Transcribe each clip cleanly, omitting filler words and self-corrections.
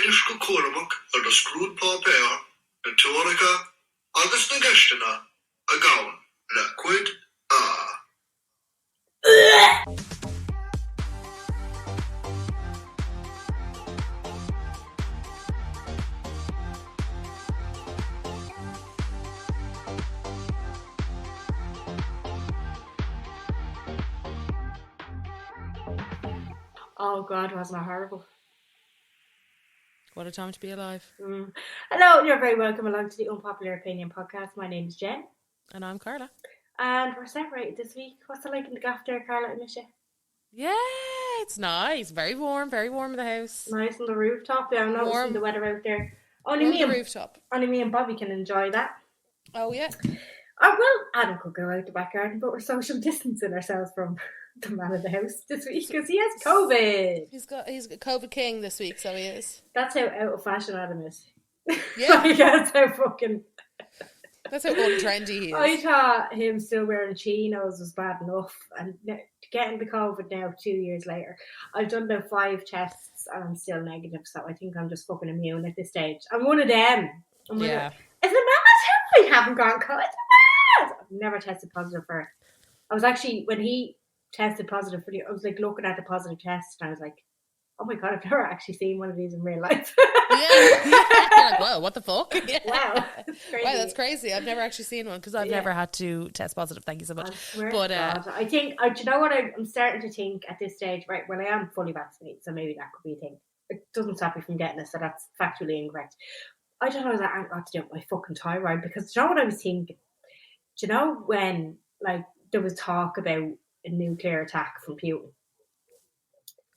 Tuis go cuaramach ar do scrúd pápéir na tuánacha agus na gceistena a gabhain le cuid a. Oh God, wasn't it horrible? What a time to be alive. Hello, you're very welcome along to the Unpopular Opinion podcast. My name is Jen. And I'm Carla. And we're separated this week. What's it like in the gaff there, Carla and Misha? Yeah, it's nice. Very warm in the house. Nice on the rooftop. Yeah, I'm noticing the weather out there. Only me and Bobby can enjoy that. Oh, yeah. Oh, well, Adam could go out the back garden, but we're social distancing ourselves from the man of the house this week because he has COVID. He's got COVID king this week, so he is. That's how out of fashion Adam is. Yeah. Like, that's how untrendy he is. I thought him still wearing chinos was bad enough, and getting the COVID now 2 years later. I've done about 5 tests and I'm still negative, so I think I'm just fucking immune at this stage. I'm one of them. Yeah. Is it mad? I haven't gone COVID. I've never tested positive for it. I was actually, when he tested positive for I was like looking at the positive test and I was like, oh my God, I've never actually seen one of these in real life. Yeah. You're like, whoa, what the fuck? Yeah. Wow. That's crazy. Wow, that's crazy. I've never actually seen one because I've never had to test positive. Thank you so much. But I think, do you know what I'm starting to think at this stage? Right, well, I am fully vaccinated, so maybe that could be a thing. It doesn't stop me from getting it, so that's factually incorrect. I don't know that I got to do with my fucking thyroid because do you know what I was thinking? Do you know when like there was talk about a nuclear attack from Putin,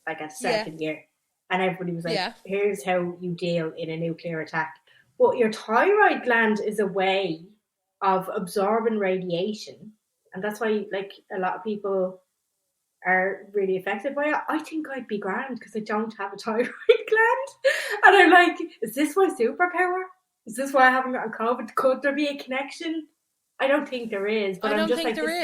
like at the start of the year, and everybody was like, here's how you deal in a nuclear attack. But your thyroid gland is a way of absorbing radiation, and that's why like a lot of people are really affected by it. I think I'd be grand because I don't have a thyroid gland, and I'm like, is this my superpower? Is this why I haven't gotten COVID? Could there be a connection? I don't think there is, but I'm just like, it's weird. I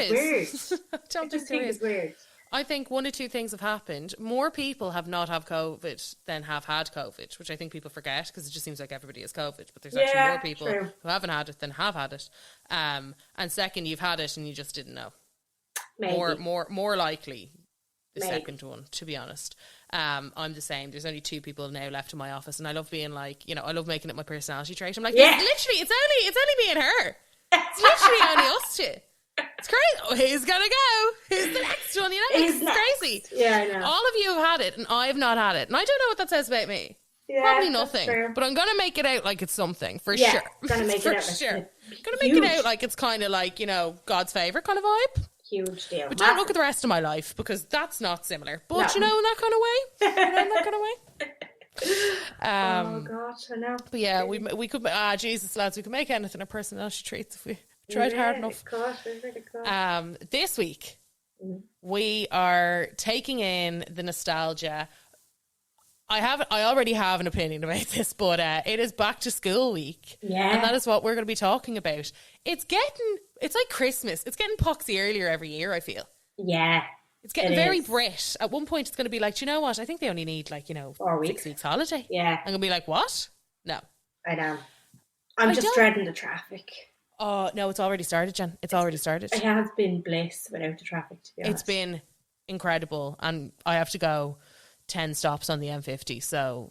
don't think there is. It's weird. I think one or two things have happened. More people have not had COVID than have had COVID, which I think people forget because it just seems like everybody has COVID, but there's actually more people who haven't had it than have had it. And second, you've had it and you just didn't know. Maybe. More likely the second one, to be honest. I'm the same. There's only 2 people now left in my office, and I love being like, I love making it my personality trait. I'm like, it's only me and her. It's literally only us 2. It's crazy. Oh, who's gonna go? Who's the next one? It's crazy. Yeah, I know. All of you have had it, and I have not had it, and I don't know what that says about me. Yeah, probably nothing. But I'm gonna make it out like it's something for sure. Gonna make it out. Sure. Gonna make it out like it's kind of like God's favourite kind of vibe. Huge deal. But don't look at the rest of my life because that's not similar. But in that kind of way. Oh gosh, I know. But yeah, we could. Jesus, lads, we could make anything a personality traits if we tried hard enough. This week, we are taking in the nostalgia. I already have an opinion about this, but it is back to school week. Yeah. And that is what we're going to be talking about. It's like Christmas. It's getting poxy earlier every year, I feel. Yeah. It's getting very Brit. At one point, it's going to be like, do you know what? I think they only need 4 weeks. 6 weeks holiday. Yeah. I'm going to be like, what? No. I know. I'm just dreading the traffic. Oh, no, it's already started, Jen. It's already started. It has been bliss without the traffic, to be honest. It's been incredible. And I have to go 10 stops on the M50. So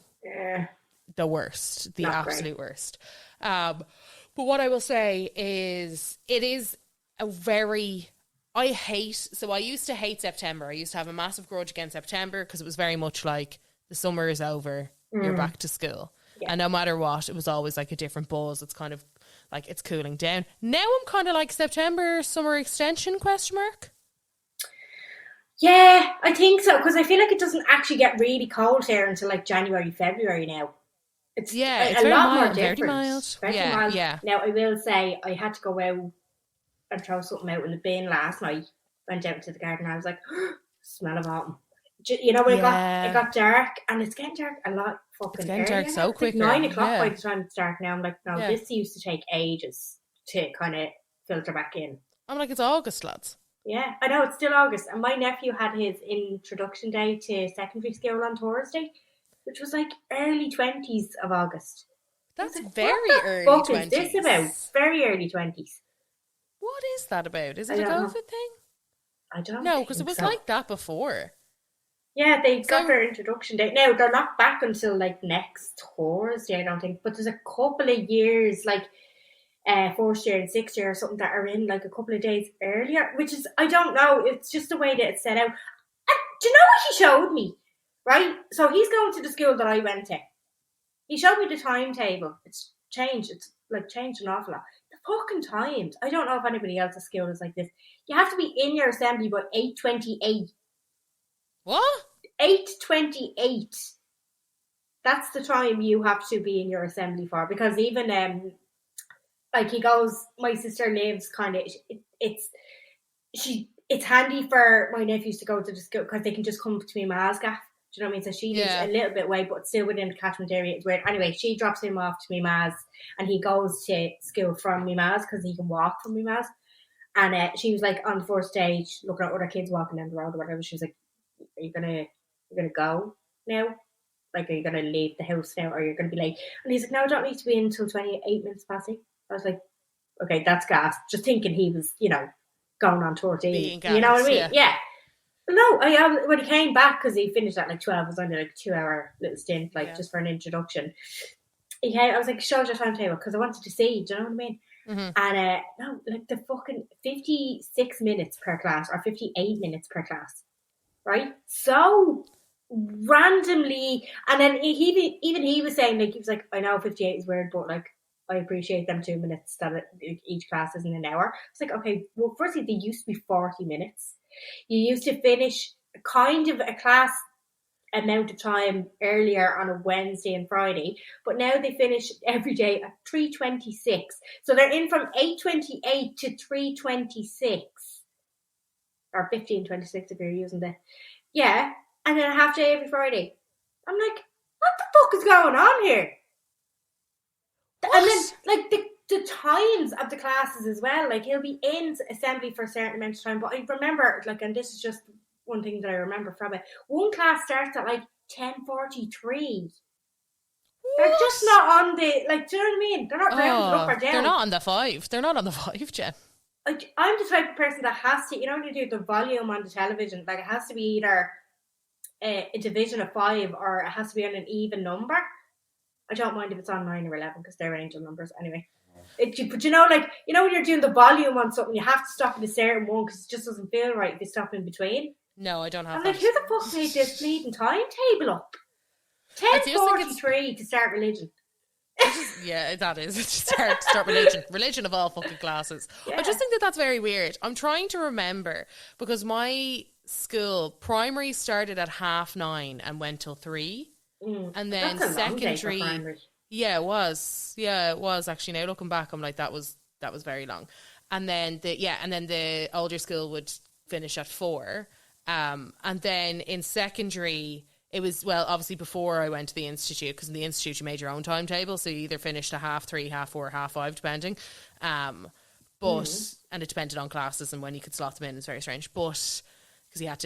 the worst. The absolute worst. But what I will say is it is a very... I used to hate September. I used to have a massive grudge against September because it was very much like the summer is over, you're back to school. Yeah. And no matter what, it was always like a different buzz. It's kind of like it's cooling down. Now I'm kind of like September summer extension ? Yeah, I think so because I feel like it doesn't actually get really cold here until like January, February now. It's a lot mild, more different. Very mild. Mild. Yeah. Now I will say I had to go out and throw something out in the bin last night. Went out to the garden and I was like, smell of autumn. When it got dark, and it's getting dark a lot fucking It's getting dark so quick. It's like 9 o'clock by the time it's dark now. I'm like, no, this used to take ages to kind of filter back in. I'm like, it's August, lads. Yeah, I know, it's still August. And my nephew had his introduction day to secondary school on Thursday. which was like early 20s of August. That's like, very early 20s. What is this about? Very early 20s. What is that about? Is it a COVID thing? I don't know. No, because it was like that before. Yeah, they got their introduction date. Now, they're not back until like next Thursday, I don't think. But there's a couple of years, like fourth year and sixth year or something, that are in like a couple of days earlier, which is, I don't know. It's just the way that it's set out. And do you know what he showed me? Right? So he's going to the school that I went to. He showed me the timetable. It's changed. It's like changed an awful lot. The fucking times. I don't know if anybody else's school is like this. You have to be in your assembly by 8:28. What? 8:28. That's the time you have to be in your assembly for, because even like he goes, my sister lives kind of, it's handy for my nephews to go to the school because they can just come to me ma's gaff. Do you know what I mean? So she lives a little bit away, but still within the catchment area. It's weird. Anyway, she drops him off to me ma's, and he goes to school from me ma's because he can walk from me ma's. And she was like on the first stage looking at other kids walking down the road or whatever. She was like, "Are you gonna go now? Like, are you gonna leave the house now, or you're gonna be late?" And he's like, "No, I don't need to be in until 28 minutes past 8." I was like, "Okay, that's gas." Just thinking he was, going on 14. You know what I mean? Yeah. No, when he came back, because he finished at like 12, it was only like a 2-hour little stint, just for an introduction. He came, I was like, "Show your timetable," because I wanted to see. Do you know what I mean? Mm-hmm. And no, like the fucking 56 minutes per class or 58 minutes per class, right? So randomly, and then he was saying, like, he was like, "I know 58 is weird, but like, I appreciate them 2 minutes that each class isn't an hour." It's like, okay, well, firstly, they used to be 40 minutes. You used to finish kind of a class amount of time earlier on a Wednesday and Friday, but now they finish every day at 3:26. So they're in from 8:28 to 3:26 or 15:26 if you're using and then a half day every Friday. I'm like, what the fuck is going on here? What? And then like the times of the classes as well. Like, he'll be in assembly for a certain amount of time, but I remember, like, and this is just one thing that I remember from it, one class starts at like 10:43. They're just not on the, like, do you know what I mean? They're not rounded up or down. They're not on the 5. They're not on the 5, Jen. Like, I'm the type of person that has to, when you do the volume on the television, like, it has to be either a division of 5 or it has to be on an even number. I don't mind if it's on 9 or 11 because they're angel numbers anyway. But when you're doing the volume on something, you have to stop at a certain one because it just doesn't feel right if you stop in between. No, I don't have I'm that. like, who the fuck made this bleeding timetable up? 10:43 to start religion. That is. Start religion. Religion of all fucking classes. Yeah. I just think that's very weird. I'm trying to remember because my school, primary started at 9:30 and went till 3. And then secondary. Yeah, it was. Yeah, it was actually. Now looking back, I'm like, that was very long. And then the older school would finish at 4. And then in secondary, it was, well, obviously before I went to the institute, because in the institute you made your own timetable, so you either finished at 3:30, 4:30, 5:30, depending. And it depended on classes and when you could slot them in. It's very strange, but because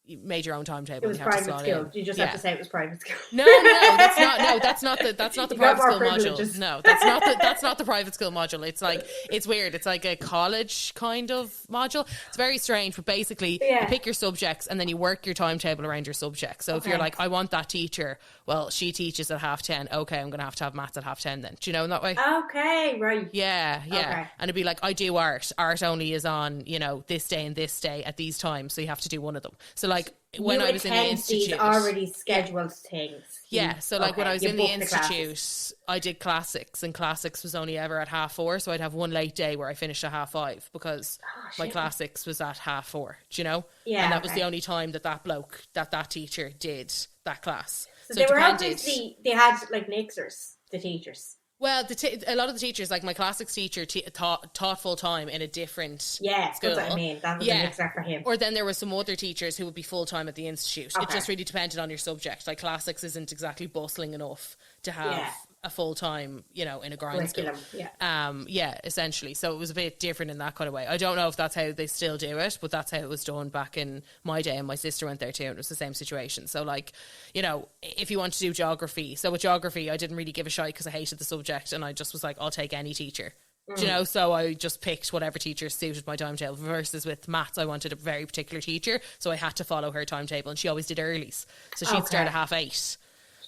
you made your own timetable. It was private school. You just have to say it was private school. No, that's not the private school module. No, that's not the private school module. It's like, it's weird. It's like a college kind of module. It's very strange, but basically you pick your subjects and then you work your timetable around your subjects. So if you're like, I want that teacher, well, she teaches at 10:30. Okay, I'm going to have maths at 10:30 then. Do you know, in that way? Okay, right. Yeah. Okay. And it'd be like, I do art. Art only is on, this day and this day at these times, so you have to do one of them. So like, when I was in the institute, already scheduled things. Yeah, so like when I was in the institute, I did classics, and classics was only ever at 4:30, so I'd have one late day where I finished at 5:30 because my classics was at 4:30. Do you know? Yeah, and that was the only time that teacher did that class. So they were obviously, they had like mixers, the teachers. Well, a lot of the teachers, like my classics teacher, taught full time in a different school. That's what I mean. That was a mixer for him. Or then there were some other teachers who would be full time at the institute. Okay. It just really depended on your subject. Like classics isn't exactly bustling enough to have a full-time, you know, in a grind school. Yeah. Essentially. So it was a bit different in that kind of way. I don't know if that's how they still do it, but that's how it was done back in my day, and my sister went there too, and it was the same situation. So like, you know, if you want to do geography, so with geography I didn't really give a shite because I hated the subject, and I just was like, I'll take any teacher. Do you know, so I just picked whatever teacher suited my timetable. Versus with maths, I wanted a very particular teacher, so I had to follow her timetable, and she always did earlies, so she'd start at 8:30.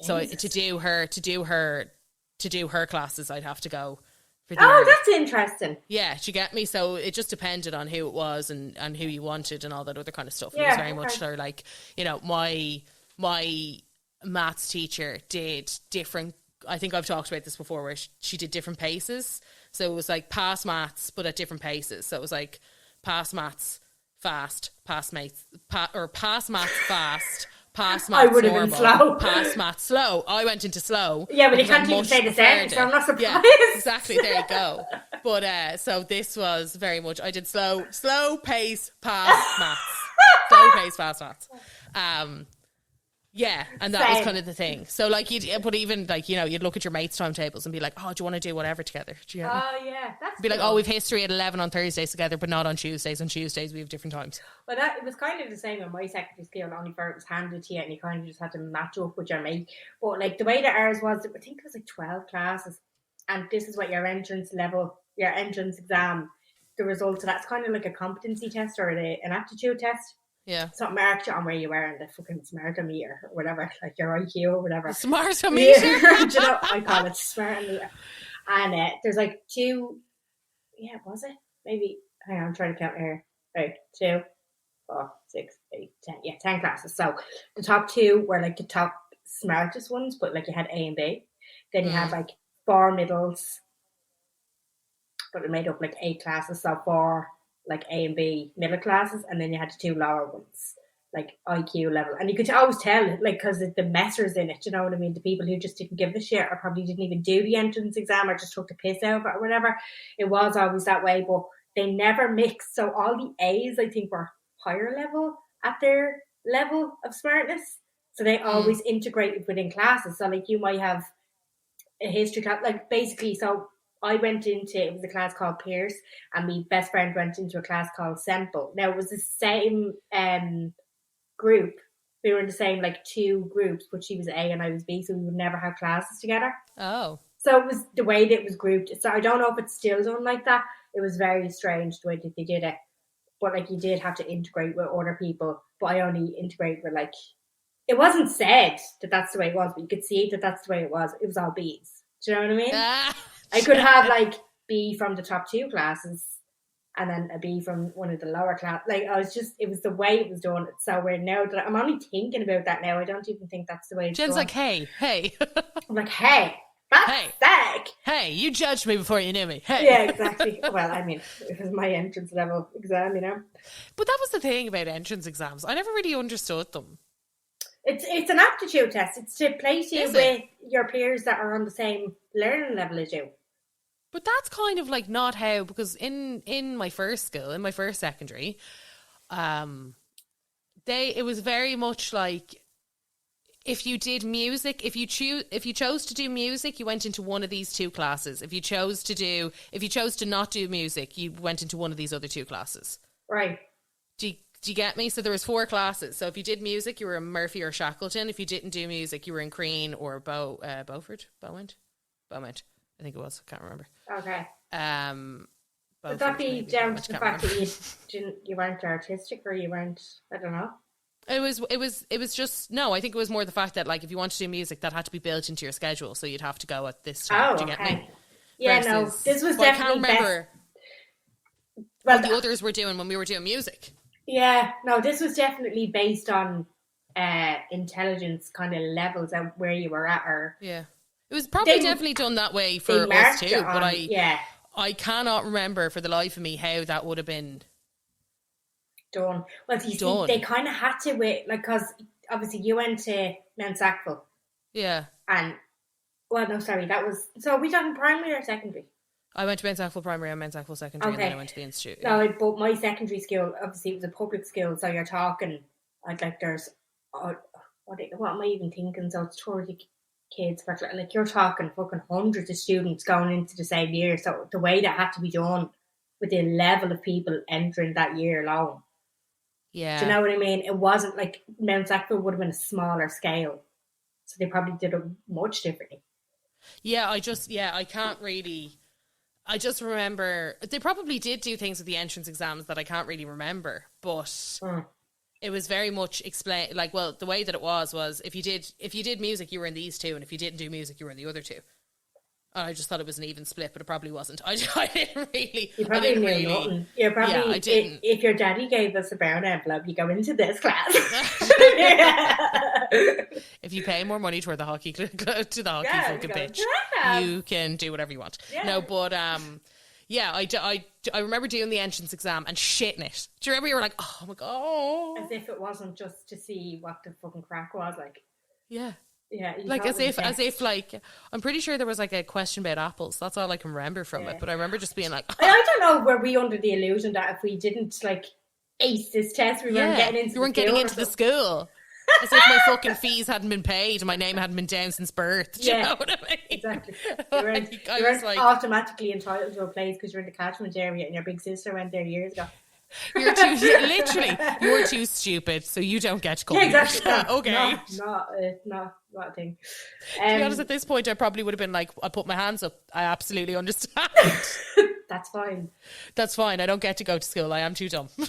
So to do her classes, I'd have to go for the early. That's interesting. Yeah, do you get me? So it just depended on who it was and who you wanted and all that other kind of stuff. It was very much sort of like, you know, my maths teacher did different. I think I've talked about this before, where she did different paces. So it was like pass maths, but at different paces. So it was like pass maths fast, pass maths fast, pass maths I would have been slow. Pass maths slow. I went into slow. Yeah, but you can't even say the same, so I'm not surprised. Yeah, exactly. There you go. But so this was very much, I did slow pace, pass maths. Slow pace, fast maths. Yeah, and that was kind of the thing. So like but even like, you know, you'd look at your mates' timetables and be like, oh, do you want to do whatever together? Do you get me? Oh yeah, that's be cool. like, oh, we've history at 11 on Thursdays together, but not on Tuesdays. On Tuesdays we have different times. Well, it was kind of the same in my secondary school, only for it was handed to you and you kind of just had to match up with your mate. But like the way that ours was, I think it was like 12 classes, and this is what your entrance exam, the result of that's kind of like a competency test or an aptitude test. Yeah. So it marked you on where you were in the fucking smartometer or whatever, like your IQ or whatever. Smartometer? Yeah. Do you know, I call it smartometer. And there's like 2, was it? Maybe, hang on, I'm trying to count here. Right, 2, 4, 6, 8, 10. Yeah, 10 classes. So the top 2 were like the top smartest ones, but like you had A and B. Then you had like 4 middles, but it made up like 8 classes. So 4 like A and B middle classes, and then you had the 2 lower ones, like IQ level. And you could always tell, like, because the messers in it, you know what I mean? The people who just didn't give a shit or probably didn't even do the entrance exam or just took the piss out of it or whatever. It was always that way, but they never mixed. So all the A's, I think, were higher level at their level of smartness. So they always integrated within classes. So like you might have a history class, like basically, so I went into, it was a class called Pierce, and my best friend went into a class called Semple. Now, it was the same group. We were in the same, like, 2 groups, but she was A and I was B, so we would never have classes together. Oh. So it was the way that it was grouped. So I don't know if it's still done like that. It was very strange the way that they did it. But, like, you did have to integrate with other people, but I only integrated with, like, it wasn't said that that's the way it was, but you could see that that's the way it was. It was all B's. Do you know what I mean? I could have like B from the top 2 classes and then a B from one of the lower class. Like it was the way it was done. It's so weird now that I'm only thinking about that now. I don't even think that's the way it's Jen's done. Like, hey. I'm like, hey, that's sick. Hey, you judged me before you knew me. Hey. Yeah, exactly. Well, I mean, it was my entrance level exam, you know. But that was the thing about entrance exams. I never really understood them. It's an aptitude test. It's to place you with your peers that are on the same learning level as you. But that's kind of like not how, because in my first school, in my first secondary, it was very much like if you did music, if you chose to do music, you went into one of these 2 classes. If you chose to not do music, you went into one of these other 2 classes. Right. Do you get me? So there was 4 classes. So if you did music, you were in Murphy or Shackleton. If you didn't do music, you were in Crean or Beaumont. I think it was. I can't remember. Okay. Would that be down to the fact that you weren't artistic, or you weren't? I don't know. It was just no. I think it was more the fact that like if you wanted to do music, that had to be built into your schedule, so you'd have to go at this time. Do you get me? Yeah, no. This was definitely. I can't remember. What the others were doing when we were doing music. Yeah, no, this was definitely based on intelligence kind of levels and where you were at. Or yeah, it was probably definitely done that way for us too. But I cannot remember for the life of me how that would have been done. Well, you see, they kind of had to wait, like, because obviously you went to Mount Sackville. Yeah. And that was, so are we talking primary or secondary? I went to Mount Sackville Primary and Mount Sackville Secondary, and then I went to the Institute. Yeah. No, but my secondary school, obviously, it was a public school, so you're talking, there's, what am I even thinking? So it's 30 kids, like you're talking fucking hundreds of students going into the same year. So the way that had to be done with the level of people entering that year alone. Yeah. Do you know what I mean? It wasn't like Mount Sackville would have been a smaller scale. So they probably did it much differently. Yeah, I can't really. I just remember they probably did do things with the entrance exams that I can't really remember, but it was very much explained. Like, well, the way that it was if you did music, you were in these two, and if you didn't do music, you were in the other two. And I just thought it was an even split, but it probably wasn't. I didn't really. You probably knew nothing. You probably, I didn't. If your daddy gave us a brown envelope, you go into this class. If you pay more money toward the hockey fucking bitch, you can do whatever you want. Yeah. No, but I remember doing the entrance exam and shitting it. Do you remember you were like, oh my god, as if it wasn't just to see what the fucking crack was like. Yeah. Yeah, like as if like I'm pretty sure there was like a question about apples. That's all I can remember from it. But I remember just being like, I don't know, were we under the illusion that if we didn't like ace this test, we weren't getting into the school. As if my fucking fees hadn't been paid and my name hadn't been down since birth. Do you know what I mean? Exactly. You weren't automatically entitled to a place because you're in the catchment area and your big sister went there years ago. You're too stupid, so you don't get to come. Yeah, exactly. Okay. Not a thing. To be honest, at this point, I probably would have been like, I put my hands up. I absolutely understand. That's fine. That's fine. I don't get to go to school. I am too dumb. Do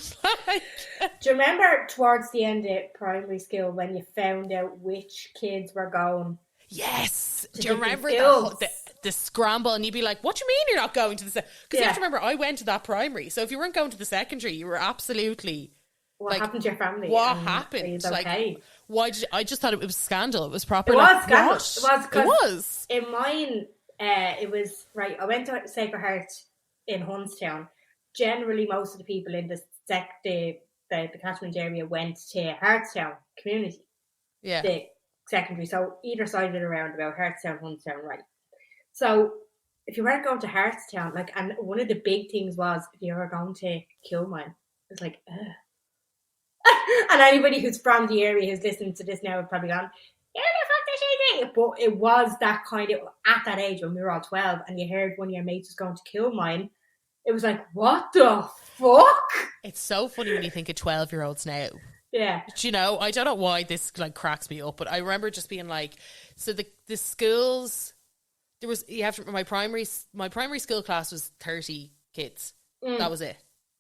you remember towards the end of primary school when you found out which kids were going? Yes. Do you remember the scramble? And you'd be like, what do you mean you're not going to the secondary? Because you have to remember, I went to that primary. So if you weren't going to the secondary, you were absolutely... What happened to your family? What happened? Okay. Why did I just thought it was scandal. It was proper. It was scandal. It was. In mine, it was right. I went to Sacred Heart in Hunstown. Generally, most of the people in the catchment area went to Hartstown community. Yeah. The secondary. So either side of the roundabout, Hartstown, Hunstown, right. So if you weren't going to Hartstown, like, and one of the big things was if you were going to Kilmine, it's like, and anybody who's from the area who's listening to this now have probably gone, yeah, the fuck this thing. But it was that kind of, at that age when we were all 12 and you heard one of your mates was going to Kilmine, it was like, what the fuck? It's so funny when you think of 12-year-olds now. Yeah. But, you know, I don't know why this like cracks me up, but I remember just being like, so the schools, there was, you have to, my primary school class was 30 kids. That was it.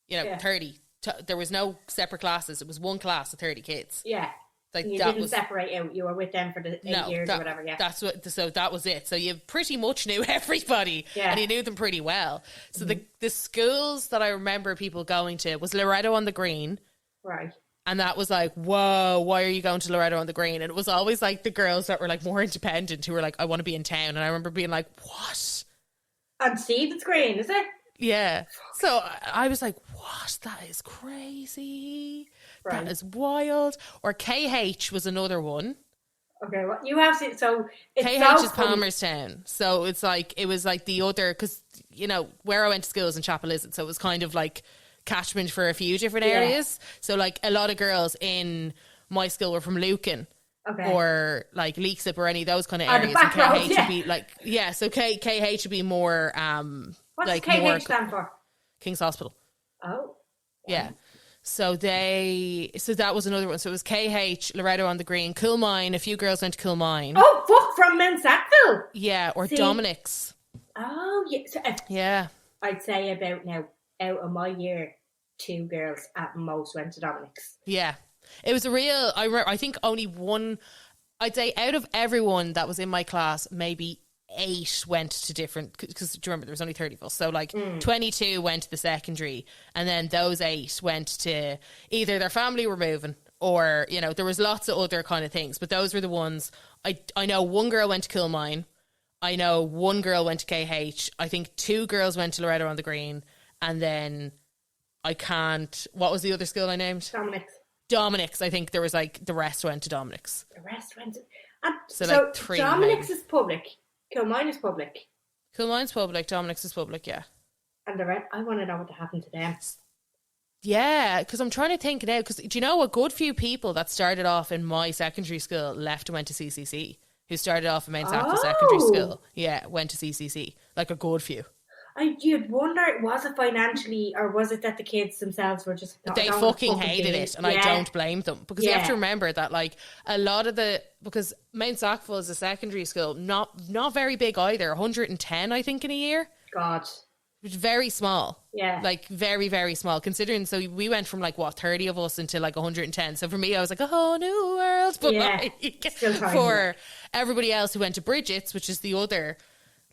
You know, 30. There was no separate classes. It was one class of 30 kids. Yeah. Like, you didn't separate out. You were with them for the 8 years or whatever. Yeah. So that was it. So you pretty much knew everybody, and you knew them pretty well. So the schools that I remember people going to was Loretto on the Green. Right. And that was like, whoa, why are you going to Loretto on the Green? And it was always like the girls that were like more independent who were like, I want to be in town. And I remember being like, what? On Stephen's Green, is it? Yeah. So I was like, what? That is crazy. Right. That is wild. Or KH was another one. Okay, well, you have to, so it's KH so is Palmerstown. So it's like, it was like the other, because, you know, where I went to school was in Chapel Lizard. So it was kind of like catchment for a few different areas. So like a lot of girls in my school were from Lucan. Okay. Or like Leakslip or any of those kind of areas. And KH would be like, so KH would be more, what's like KH more stand for? King's Hospital. Oh. Yeah. So that was another one. So it was KH, Loretto on the Green, Kilmine. A few girls went to Kilmine. Oh, fuck, from Mount Sackville. Yeah, or Dominic's. Oh, yeah. So, yeah. I'd say about now, out of my year, 2 girls at most went to Dominic's. Yeah. It was a real, I think only one, I'd say out of everyone that was in my class, maybe 8 went to different, because do you remember there was only 30 of us, so like 22 went to the secondary, and then those 8 went to either their family were moving or, you know, there was lots of other kind of things, but those were the ones. I know one girl went to Kilmine, I know one girl went to KH, I think 2 girls went to Loretto on the Green, and then what was the other school I named? Dominic's. I think there was like the rest went to Dominic's. The rest went to, so like 3. Dominic's is public. Kilmine is public. Kilmine's public. Dominic's is public. Yeah. And the rest, I want to know what happened to them. Yeah, because I'm trying to think now. Because do you know a good few people that started off in my secondary school left and went to CCC. who started off in Main Sackville Secondary School. Yeah, went to CCC. Like a good few. You'd wonder, was it financially, or was it that the kids themselves were just... They fucking hated it, and I don't blame them. Because you have to remember that, like, a lot of because Main Sackville is a secondary school, not very big either, 110, I think, in a year. God. Which is very small. Yeah. Like, very, very small. Considering, so we went from, like, 30 of us into, like, 110. So for me, I was like, a whole new world. But, like, for everybody else who went to Bridget's, which is the other...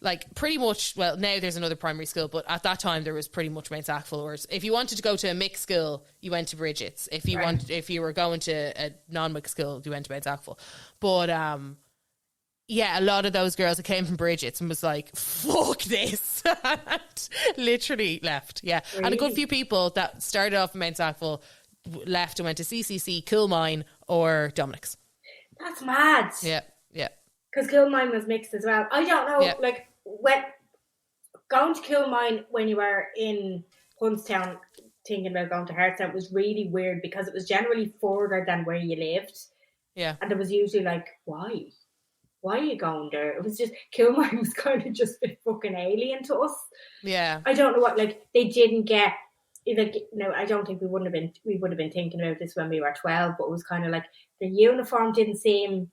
Like, pretty much, well, now there's another primary school, but at that time there was pretty much Main Sackville. Or if you wanted to go to a mixed school, you went to Bridget's. If you were going to a non-mixed school, you went to Main Sackville. But, yeah, a lot of those girls that came from Bridget's and was like, fuck this. Literally left, yeah. Really? And a good few people that started off in Main Sackville left and went to CCC, Kilmine, or Dominic's. That's mad. Yeah. Because Kilmine was mixed as well. I don't know, like, when going to Kilmine when you were in Huntstown thinking about going to Hartstown was really weird because it was generally further than where you lived. Yeah. And it was usually like, why? Why are you going there? It was just, Kilmine was kind of just a bit fucking alien to us. Yeah. I don't know what, like, they didn't get, like, no, I don't think we would have been thinking about this when we were 12, but it was kind of like, the uniform didn't seem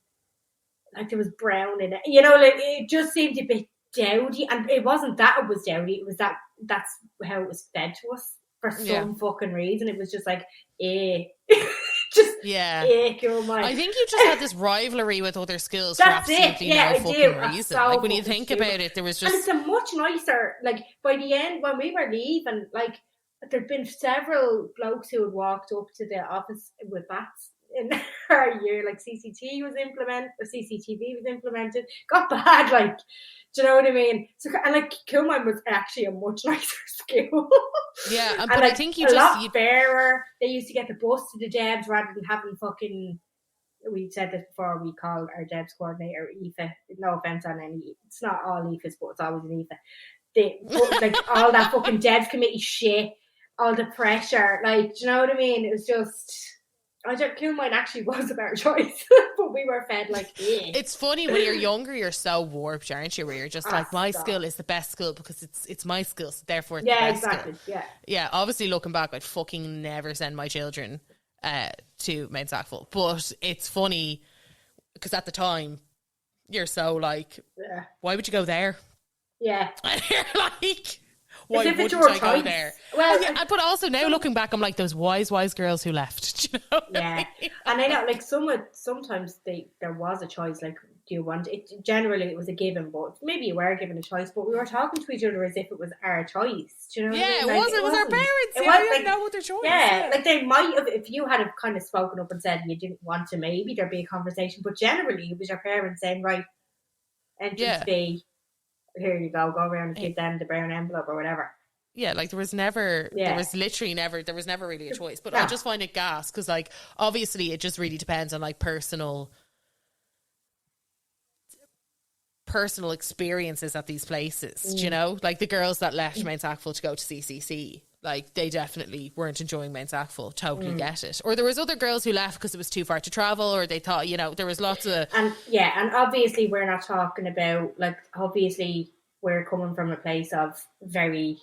like there was brown in it. You know, like, it just seemed a bit dowdy, and it wasn't that it was dowdy, it was that's how it was fed to us for some fucking reason. It was just like Kilmine. I think you just had this rivalry with other schools for absolutely no fucking reason. So like, when you think about it, there was just... And it's a much nicer, like, by the end, when we were leaving, like, there'd been several blokes who had walked up to the office with bats in our year, like CCTV was implemented, got bad, like, do you know what I mean? So, and like, Kilmine was actually a much nicer school. Yeah, and but like, I think a lot fairer. They used to get the bus to the Debs rather than having fucking... We said this before, we called our Debs coordinator Aoife. No offence on any... It's not all Aoife's, but it's always an Aoife. Like, all that fucking Debs committee shit, all the pressure, like, do you know what I mean? It was just... Kilmine actually was a better choice, but we were fed like, It's funny when you're younger, you're so warped, aren't you? Where you're just like, my school is the best school because it's my school, so therefore it's the best exactly. School. Yeah. Obviously, looking back, I'd fucking never send my children to Main Sackville, but it's funny because at the time you're so like, why would you go there? Yeah, and you're like, why wouldn't I go there? Well, but also now looking back, I'm like, those wise girls who left. Do you know yeah, and I know, like, sometimes there was a choice. Like, do you want it? Generally, it was a given, but maybe you were given a choice. But we were talking to each other as if it was our choice. Do you know? What I mean? Like, it was our parents. It was like, no other choice. Yeah, like they might have, if you had kind of spoken up and said you didn't want to. Maybe there'd be a conversation. But generally, it was your parents saying, right, entrance fee. Here you go around and give them the brown envelope or whatever. Yeah, like there was never really a choice. But I just find it gas because, like, obviously it just really depends on, like, personal experiences at these places. Do you know? Like, the girls that left Main Sackville to go to CCC, like, they definitely weren't enjoying Main Sackville. Totally get it. Or there was other girls who left because it was too far to travel, or they thought, you know, there was lots of... And obviously we're not talking about, like, obviously we're coming from a place of very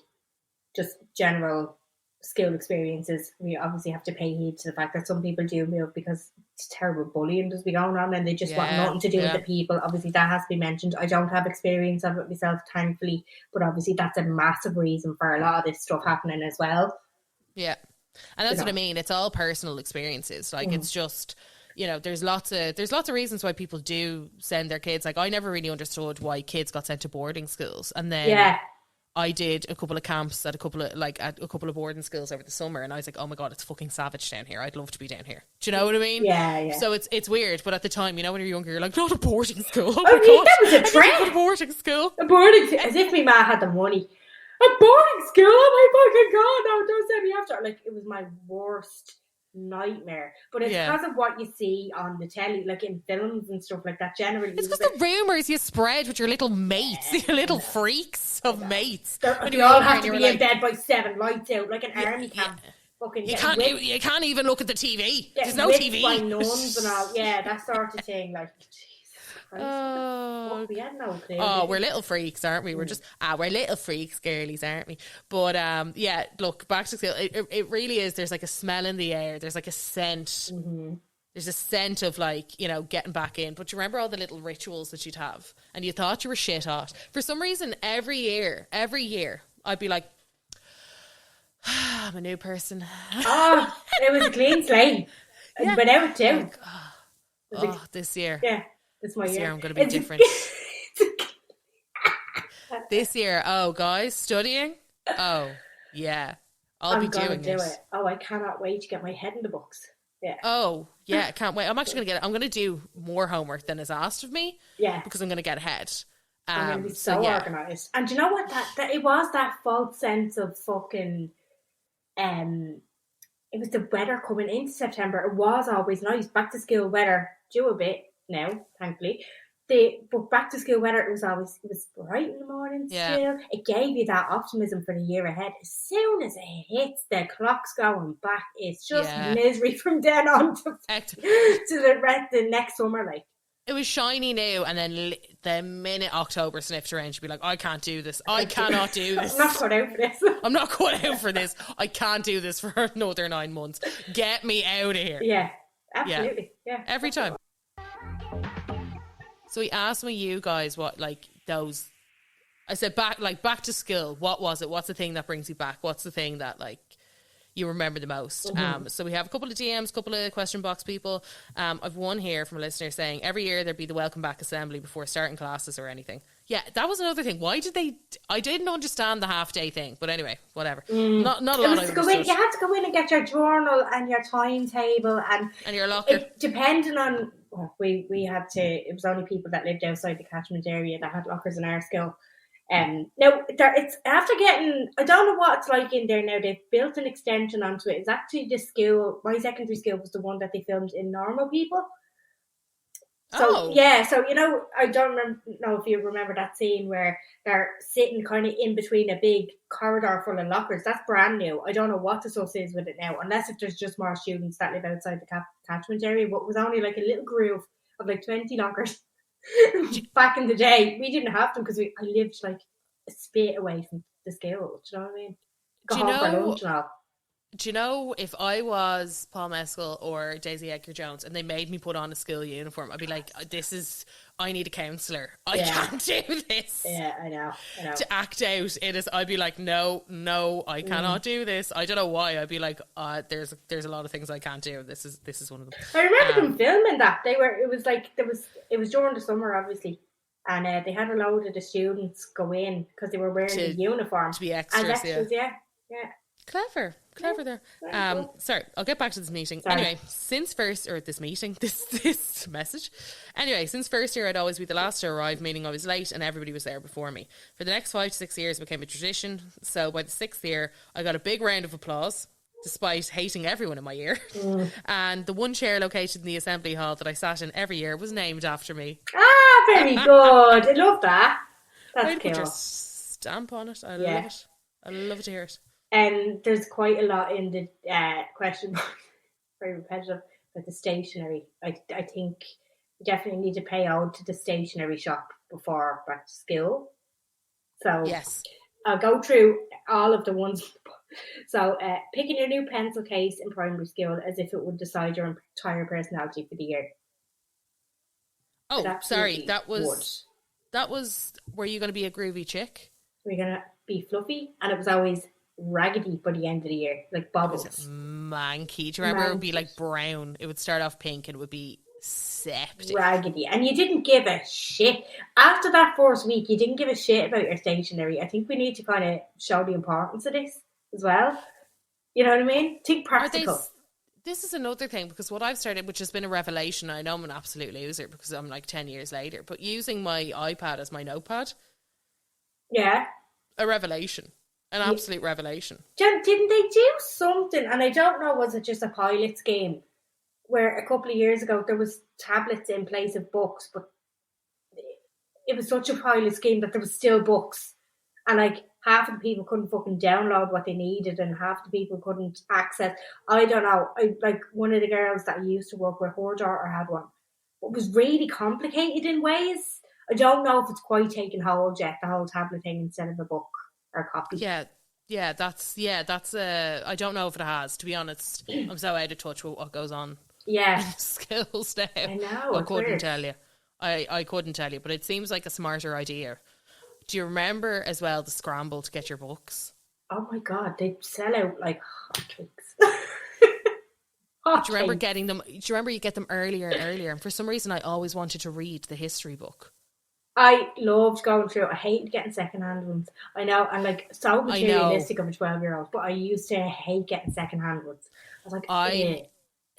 just general school experiences. We obviously have to pay heed to the fact that some people do move because it's terrible bullying does be going on and they just want nothing to do with the people. Obviously that has to be mentioned. I don't have experience of it myself, thankfully, but obviously that's a massive reason for a lot of this stuff happening as well. Yeah. And that's what I mean. It's all personal experiences. Like, it's just, you know, there's lots of reasons why people do send their kids. Like, I never really understood why kids got sent to boarding schools. And then I did a couple of camps at a couple of boarding schools over the summer, and I was like, oh my god, it's fucking savage down here. I'd love to be down here. Do you know what I mean? Yeah. So it's weird, but at the time, you know, when you're younger, you're like, not a boarding school. Oh my god, that was a trend. A boarding school. As if my ma had the money. A boarding school? Oh my fucking god! No, don't send me after. Like, it was my worst nightmare, but it's because of what you see on the telly, like in films and stuff like that. Generally, it's because the rumours you spread with your little mates, your little freaks of mates. They all have to be in bed by 7, lights out, like an army camp. Fucking you can't even look at the TV. There's no TV. By nuns and all, that sort of thing. Like, Jesus Christ. We had no clue. Oh, we're little freaks, aren't we? We're just we're little freaks, girlies, aren't we? But yeah, look, back to school. It really is. There's like a smell in the air. There's like a scent. Mm-hmm. There's a scent of like, you know, getting back in. But you remember all the little rituals that you'd have, and you thought you were shit hot. For some reason, every year, I'd be like, I'm a new person. Oh, it was a clean slate. Yeah. Went out too. Like, this year. Yeah, this my This year. year I'm going to be different. This year, guys, studying. Oh, yeah. I'm be doing it. Oh, I cannot wait to get my head in the books. Yeah. Oh, yeah, can't wait. I'm actually going to I'm going to do more homework than is asked of me. Yeah. Because I'm going to get ahead. I'm going to be so organised. And do you know what? That it was that false sense of fucking... it was the weather coming into September. It was always nice. Back to school weather, due a bit now, thankfully. But back to school weather, it was bright in the morning still. It gave you that optimism for the year ahead. As soon as it hits, the clock's going back. It's just misery from then on to the next summer. Like, it was shiny new, and then the minute October sniffed around, you'd be like, I can't do this. I cannot do this. I'm not cut out for this. I'm not cut out for this. I can't do this for another 9 months. Get me out of here. Yeah, absolutely. Yeah. Every time. So he asked me, you guys, what, like, those... I said, back to school. What was it? What's the thing that brings you back? What's the thing that, like, you remember the most? Mm-hmm. So we have a couple of DMs, a couple of question box people. I've one here from a listener saying, every year there'd be the welcome back assembly before starting classes or anything. Yeah, that was another thing. Why did they... I didn't understand the half-day thing, but anyway, whatever. Not a lot I understood. You had to go in and get your journal and your timetable and your locker. Depending on... Well, we had to... It was only people that lived outside the catchment area that had lockers in our school. Now, it's after getting... I don't know what it's like in there now. They've built an extension onto it. It's actually the school... My secondary school was the one that they filmed in Normal People. So, so, you know, I don't know if you remember that scene where they're sitting kind of in between a big corridor full of lockers. That's brand new. I don't know what the sus is with it now, unless if there's just more students that live outside the catchment area. But it was only like a little groove of like 20 lockers. Back in the day, we didn't have them because I lived like a spit away from the school. Do you know what I mean? Go home for lunch and all. Do you know, if I was Paul Mescal or Daisy Edgar-Jones and they made me put on a school uniform, I'd be like, I need a counsellor. I can't do this. Yeah, I know. To act out, I'd be like, no, I cannot do this. I don't know why. I'd be like, there's a lot of things I can't do. This is one of them. I remember them filming that. It was during the summer, obviously. And they had a load of the students go in because they were wearing the uniform. To be extras, yeah. Clever there. Sorry, I'll get back to this meeting. Anyway, since first year, I'd always be the last to arrive, meaning I was late and everybody was there before me. For the next 5 to 6 years, it became a tradition. So by the 6th year, I got a big round of applause, despite hating everyone in my year. And the one chair located in the assembly hall that I sat in every year was named after me. Ah, very good. I love that. That's cool. Put your stamp on it. I love it. I love to hear it. And there's quite a lot in the question box, very repetitive, but the stationery. I think we definitely need to pay out to the stationery shop before back to school. So yes, I'll go through all of the ones. So picking your new pencil case in primary school as if it would decide your entire personality for the year. Oh, sorry, that was were you going to be a groovy chick? We're going to be fluffy, and it was always raggedy by the end of the year, like bubbles. Manky. Do you remember it would be like brown? It would start off pink and it would be septic. Raggedy. And you didn't give a shit. After that first week, you didn't give a shit about your stationery. I think we need to kind of show the importance of this as well. You know what I mean? Think practical. This is another thing, because what I've started, which has been a revelation, I know I'm an absolute loser because I'm like 10 years later, but using my iPad as my notepad. Yeah. A revelation. An absolute revelation. Didn't they do something, and I don't know, was it just a pilot scheme, where a couple of years ago there was tablets in place of books, but it was such a pilot scheme that there was still books, and like half of the people couldn't fucking download what they needed, and half the people couldn't access. I don't know. Like one of the girls that I used to work with, her daughter had one, it was really complicated in ways. I don't know if it's quite taken hold yet, the whole tablet thing instead of a book or a copy. That's I don't know if it has, to be honest. I'm so out of touch with what goes on. Yeah. In schools now. I know. I couldn't tell you. I couldn't tell you, but it seems like a smarter idea. Do you remember as well the scramble to get your books? Oh my God, they sell out like hotcakes. Do you remember getting them? Do you remember you get them earlier and earlier? And for some reason, I always wanted to read the history book. I loved going through. I hated getting secondhand ones. I know, I'm like so materialistic of a 12-year-old, but I used to hate getting secondhand ones. I was like, I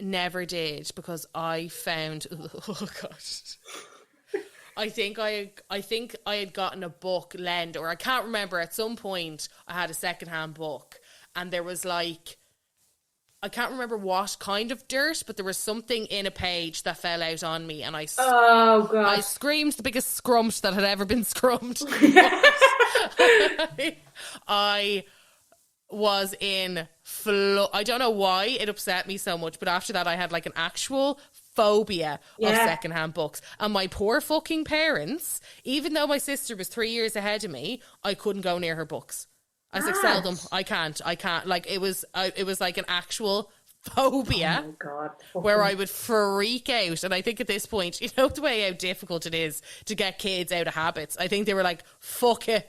never did because I found. Oh gosh. I think I had gotten a book lend, or I can't remember. At some point, I had a secondhand book, and there was like, I can't remember what kind of dirt, but there was something in a page that fell out on me, and I screamed the biggest scrumped that had ever been scrumped. I was in I don't know why it upset me so much, but after that I had like an actual phobia of secondhand books. And my poor fucking parents, even though my sister was 3 years ahead of me, I couldn't go near her books. I was like, sell them. I can't. Like, it was like an actual phobia. Oh my God. Where I would freak out. And I think at this point, you know the way how difficult it is to get kids out of habits. I think they were like, fuck it.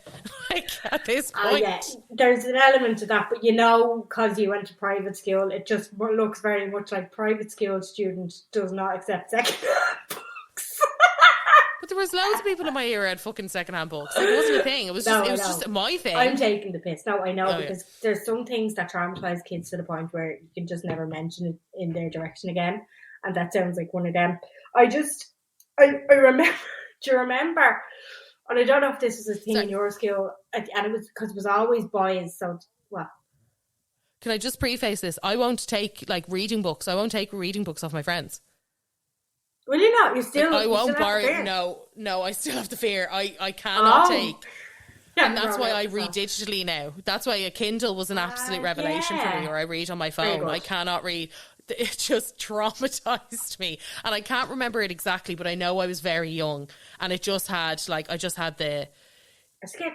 Like, at this point. Yeah. There's an element to that, but you know, because you went to private school, it just looks very much like private school student does not accept second-hand books. But there was loads of people in my era had fucking secondhand books. Like, it wasn't a thing. It was just my thing. I'm taking the piss. No, I know, because there's some things that traumatize kids to the point where you can just never mention it in their direction again. And that sounds like one of them. I remember, do you remember? And I don't know if this was a thing in your school, and it was because it was always boys. So, well. Can I just preface this? I won't take like reading books. I won't take reading books off my friends. Will you not? You still. I won't borrow. No, I still have the fear. I cannot take. And that's why I read digitally now. That's why a Kindle was an absolute revelation for me, or I read on my phone. I cannot read. It just traumatized me. And I can't remember it exactly, but I know I was very young. And it just had, like, it scared the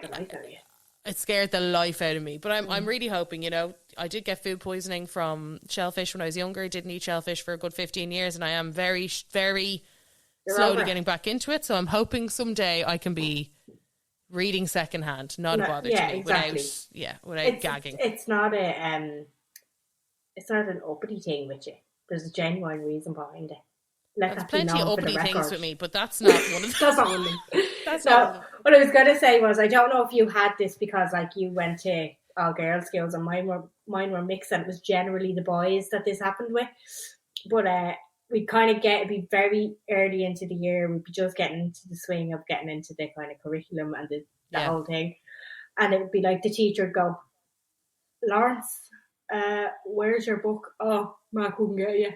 life out of you. It scared the life out of me. But I'm really hoping, you know, I did get food poisoning from shellfish when I was younger. I didn't eat shellfish for a good 15 years. And I am very, very slowly getting back into it. So I'm hoping someday I can be reading secondhand, not a bother to me, exactly. without gagging. It's not an uppity thing with you. There's a genuine reason behind it. There's plenty of uppity things with me, but that's not one of them. That's not one of them. That's not one of them. What I was going to say was, I don't know if you had this because, like, you went to all girls' schools and mine were mixed, and it was generally the boys that this happened with. But we'd kind of be very early into the year. We'd be just getting into the swing of getting into the kind of curriculum and the whole thing. And it would be like the teacher would go, Lawrence, where's your book? Oh, I couldn't get you.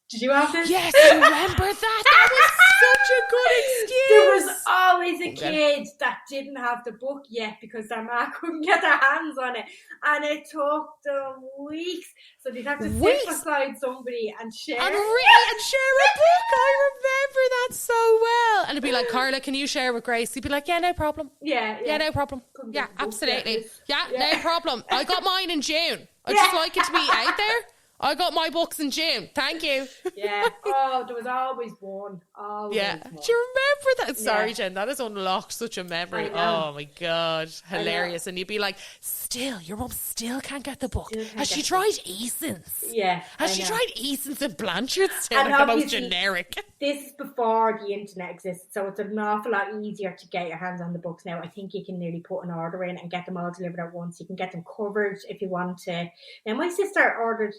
Did you have this? Yes, I remember that. That was such a good excuse. There was always a kid that didn't have the book yet because their ma couldn't get their hands on it. And it took them weeks. So they'd have to sit beside somebody and share. And share a book. I remember that so well. And it'd be like, Carla, can you share with Grace? He'd be like, yeah, no problem. Yeah, no problem. Yeah, absolutely. Yeah, no problem. I got mine in June. I just like it to be out there. I got my books in June. Thank you. Yeah. Oh, there was always one. Always one. Do you remember that? Sorry, Jen. That has unlocked such a memory. Oh, my God. Hilarious. And you'd be like, your mum still can't get the book. Has she tried Eason's? Yeah. Has she tried Eason's and Blanchard's? Still like the most generic. This is before the internet existed, so it's an awful lot easier to get your hands on the books now. I think you can nearly put an order in and get them all delivered at once. You can get them covered if you want to. Now, my sister ordered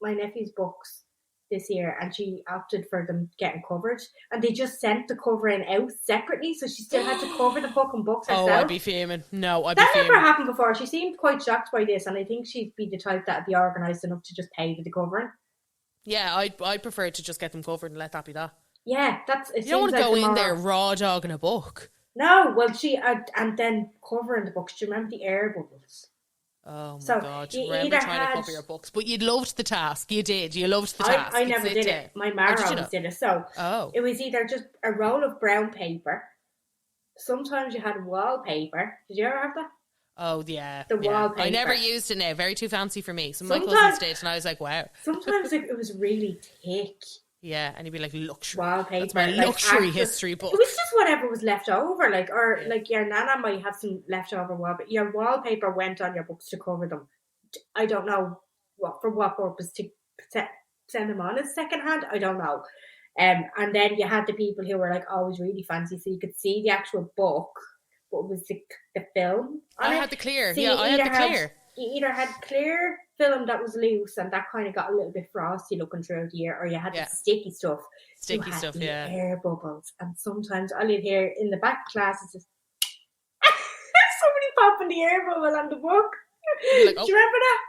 my nephew's books this year, and she opted for them getting covered, and they just sent the covering out separately, so she still had to cover the fucking books herself. Oh, I'd be fuming. That never happened before. She seemed quite shocked by this, and I think she'd be the type that'd be organised enough to just pay for the covering. Yeah, I'd prefer to just get them covered and let that be that. Yeah, you don't want to go in there raw dogging a book. No, well, she and then covering the books. Do you remember the air bubbles? Oh my So God. you Remember either trying to had... cover your books. But you loved the task. You did. You loved the task. I You'd never sit did down. it. My Oh, Mara did you always not? did it. So Oh. it was either just a roll of brown paper. Sometimes you had wallpaper. Did you ever have that? Oh, yeah. The Yeah. wallpaper. I never used it now. Very too fancy for me. Some of my cousins did, and I was like, wow. Sometimes it was really thick Yeah, and you'd be like, luxury. wallpaper. That's my like luxury history book. It was just whatever was left over, or Yeah. like your nana might have some leftover wallpaper. Your wallpaper went on your books to cover them. I don't know what purpose, to send them on as secondhand. I don't know. And then you had the people who were like always really fancy, so you could see the actual book, but it was the film on I it. had the clear. So Yeah, I had the clear. You either had clear film that was loose and that kind of got a little bit frosty looking throughout the year, or you had the sticky stuff. Sticky stuff, the yeah. air bubbles, and sometimes I live here in the back classes. Somebody popping the air bubble on the book. Like, oh. Do you remember that?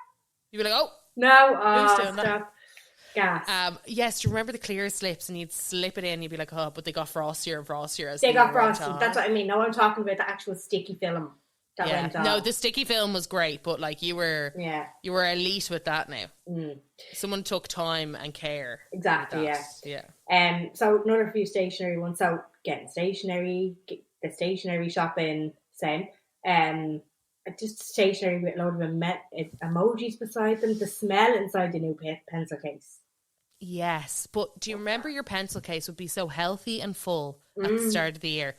You'd be like, oh. No, Who's doing stop. that? Gas. Yes, do you remember the clear slips, and you'd slip it in, you'd be like, oh, but they got frostier and frostier as They the got year went frosted. on. That's what I mean. No, I'm talking about the actual sticky film that went on. No, the sticky film was great, but like you were elite with that now. Mm. Someone took time and care. Exactly, yeah. So another few stationery ones. So getting stationery, the stationery shopping, same. Just stationery with a load of emojis beside them. The smell inside the new pencil case. Yes, but do you remember your pencil case would be so healthy and full at the start of the year?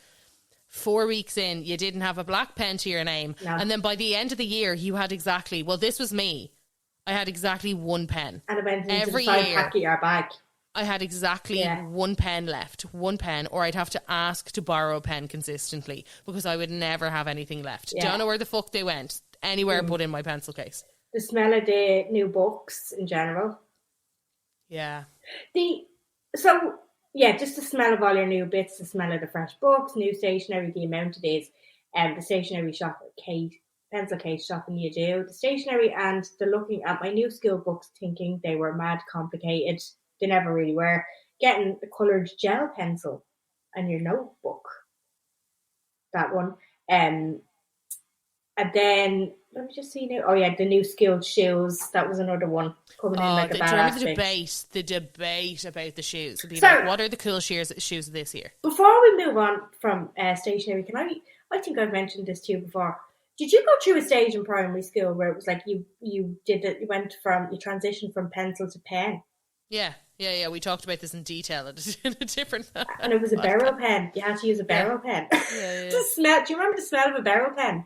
4 weeks in, you didn't have a black pen to your name. No. And then by the end of the year, you had exactly, well, this was me. I had exactly one pen. And it went into every the side year, pack of your bag. I had exactly one pen left. One pen, or I'd have to ask to borrow a pen consistently because I would never have anything left. Yeah. Don't know where the fuck they went. Anywhere but in my pencil case. The smell of the new books in general. Yeah. Just the smell of all your new bits, the smell of the fresh books, new stationery, the amount it is, the stationery shop case, pencil case shopping you do, the stationery, and the looking at my new school books thinking they were mad complicated. They never really were. Getting the coloured gel pencil and your notebook. That one. And then, let me just see now. Oh yeah, the new skilled shoes. That was another one coming in like a badass. Do you remember the debate about the shoes? It'd be like, what are the cool shoes this year? Before we move on from stationery, I think I've mentioned this to you before. Did you go through a stage in primary school where it was like you transitioned from pencil to pen? Yeah. We talked about this in detail in a different. And it was a barrel pen. You had to use a barrel pen. Yeah. The smell. Do you remember the smell of a barrel pen?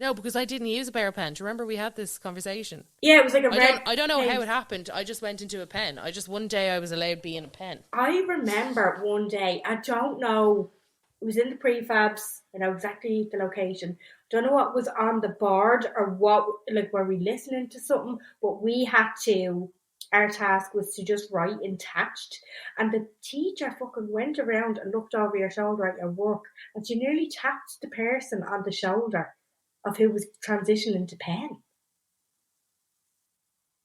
No, because I didn't use a barrel pen. Do you remember we had this conversation? Yeah, it was like a red. I don't know how it happened. I just went into a pen. One day I was allowed to be in a pen. I remember one day. I don't know. It was in the prefabs. I know exactly the location. Don't know what was on the board or what. Like, were we listening to something? But we had to. Our task was to just write attached, and the teacher fucking went around and looked over your shoulder at your work, and she nearly tapped the person on the shoulder of who was transitioning to pen.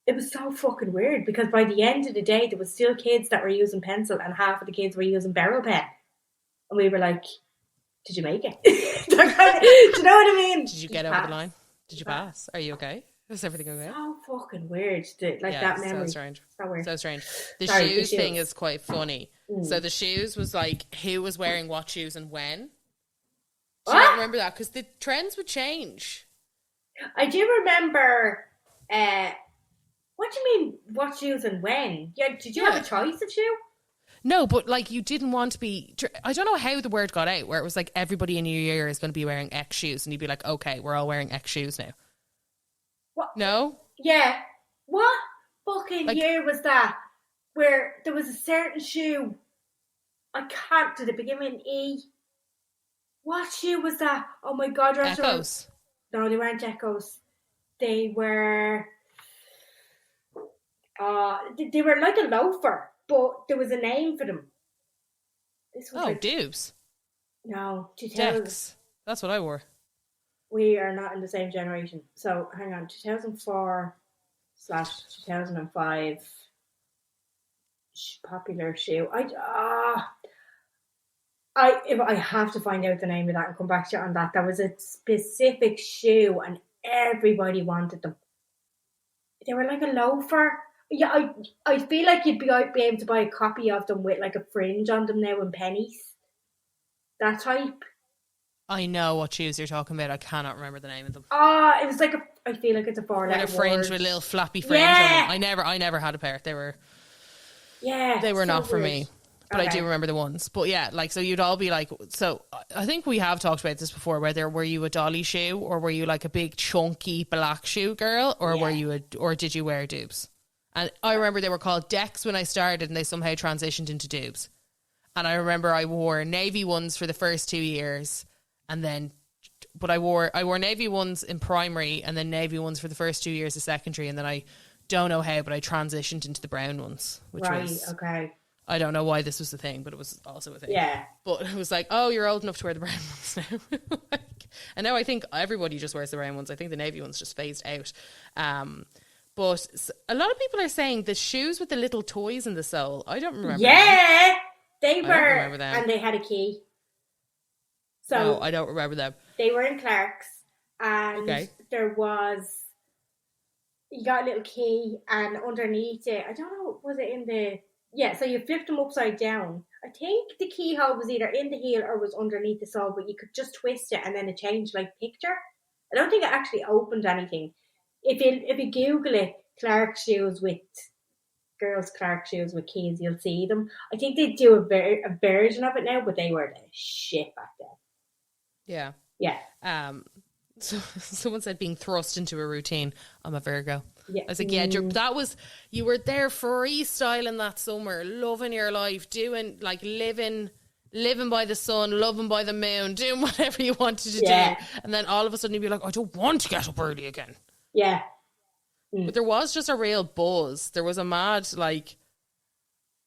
It was so fucking weird because by the end of the day, there was still kids that were using pencil, and half of the kids were using barrel pen, and we were like, "Did you make it? Do you know what I mean? Did you get over the line? Did you pass? Are you okay? Is everything okay?" So fucking weird. That memory. So strange. So weird. So strange. The shoes thing is quite funny. So the shoes was like who was wearing what shoes and when. Do you not remember that? Because the trends would change. I do remember. What do you mean? What shoes and when? Yeah. Did you have a choice of shoe? No, but like you didn't want to be. I don't know how the word got out where it was like everybody in your year is going to be wearing X shoes, and you'd be like, okay, we're all wearing X shoes now. What? No? Yeah. What fucking year was that? Where there was a certain shoe. I can't. Did it begin with an E? What shoe was that? Oh my God. Echoes. No, they weren't Echoes. They were... they were like a loafer, but there was a name for them. This was Dubs. No, 2000. Decks. That's what I wore. We are not in the same generation. So hang on, 2004/2005 popular shoe. I have to find out the name of that and come back to you on that. There was a specific shoe, and everybody wanted them. They were like a loafer. Yeah, I feel like you'd be able to buy a copy of them with like a fringe on them now in pennies. That type. I know what shoes you're talking about. I cannot remember the name of them. It was like I feel like it's a 4-letter With a fringe, word. with a little flappy fringe on them. I never had a pair. They were so not for weird. me. But I do remember the ones. But yeah, like, so you'd all be like, so I think we have talked about this before, whether were you a dolly shoe or were you like a big chunky black shoe girl, or were you or did you wear doobs? And I remember they were called decks when I started, and they somehow transitioned into doobs. And I remember I wore navy ones for the first 2 years, and then, but I wore navy ones in primary, and then navy ones for the first 2 years of secondary, and then I don't know how, but I transitioned into the brown ones, which was okay. I don't know why this was the thing, but it was also a thing. Yeah. But it was like, oh, you're old enough to wear the brown ones now. And now I think everybody just wears the brown ones. I think the navy ones just phased out. But a lot of people are saying the shoes with the little toys in the sole. I don't remember. Yeah, them. they were, I don't remember them. and they had a key. So no, I don't remember them. They were in Clark's, and there was, you got a little key, and underneath it, I don't know, was it in the, so you flipped them upside down. I think the keyhole was either in the heel or was underneath the sole, but you could just twist it and then it changed like picture. I don't think it actually opened anything. If you Google it, Clark shoes with girls' Clark shoes with keys, you'll see them. I think they do a version of it now, but they were the shit back then. Yeah. So someone said being thrust into a routine. I'm a Virgo. Yeah. I was like, you were there freestyling that summer, loving your life, doing like living by the sun, loving by the moon, doing whatever you wanted to do. And then all of a sudden you'd be like, I don't want to get up early again. Yeah. But there was just a real buzz. There was a mad, like,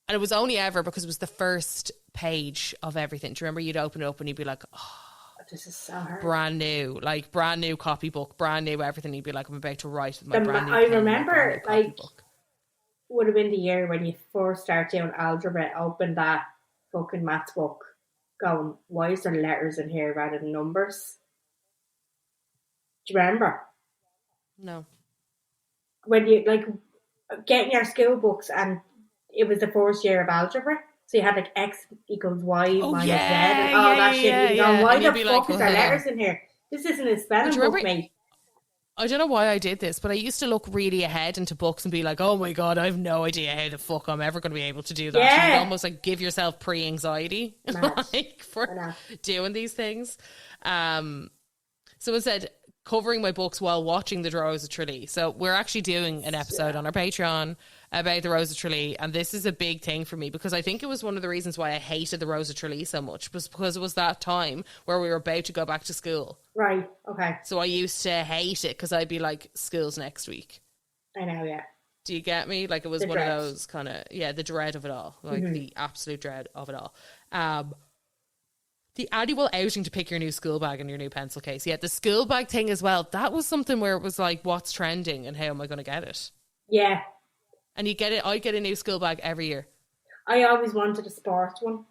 and it was only ever because it was the first page of everything. Do you remember you'd open it up and you'd be like, oh, this is so hard. Brand new copybook, brand new everything. You'd be like, I'm about to write with my brand new I pen, remember, like, would have been the year when you first start doing algebra, open that fucking maths book, going, why is there letters in here rather than numbers? Do you remember? No. When you, like, getting your school books, and it was the first year of algebra. So you had like X equals Y minus Z and all that shit. Why the fuck is there letters in here? This isn't a spelling book, mate. I don't know why I did this, but I used to look really ahead into books and be like, oh my God, I have no idea how the fuck I'm ever going to be able to do that. Yeah. You'd almost like give yourself pre-anxiety like for doing these things. Someone said, covering my books while watching the Rose of Tralee. So we're actually doing an episode on our Patreon about the Rose of Tralee, and this is a big thing for me because I think it was one of the reasons why I hated the Rose of Tralee so much, was because it was that time where we were about to go back to school. Right, okay. So I used to hate it because I'd be like, school's next week. I know, yeah. Do you get me? Like, it was one of those kind of, the dread of it all. Like, the absolute dread of it all. The annual outing to pick your new school bag and your new pencil case. Yeah, the school bag thing as well. That was something where it was like, what's trending and how am I going to get it? Yeah. And you get it. I get a new school bag every year. I always wanted a sports one,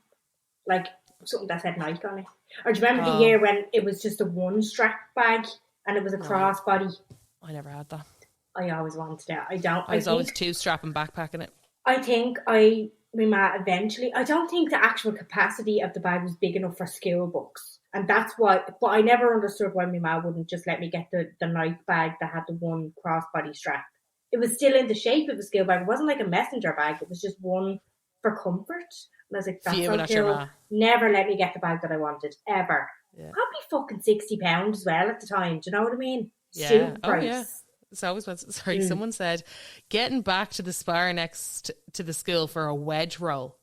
like something that said Nike on it. Or do you remember the year when it was just a one strap bag and it was a crossbody? I never had that. I always wanted it. I was always two strap and backpacking it. I think my ma eventually, I don't think the actual capacity of the bag was big enough for school books. And that's why, but I never understood why my ma wouldn't just let me get the Nike bag that had the one crossbody strap. It was still in the shape of a school bag. It wasn't like a messenger bag. It was just one for comfort. And I was like, that's so cool. Never let me get the bag that I wanted, ever. Yeah. Probably fucking £60 as well at the time. Do you know what I mean? Yeah. Student price. Yeah. So I was, someone said, getting back to the spar next to the school for a wedge roll.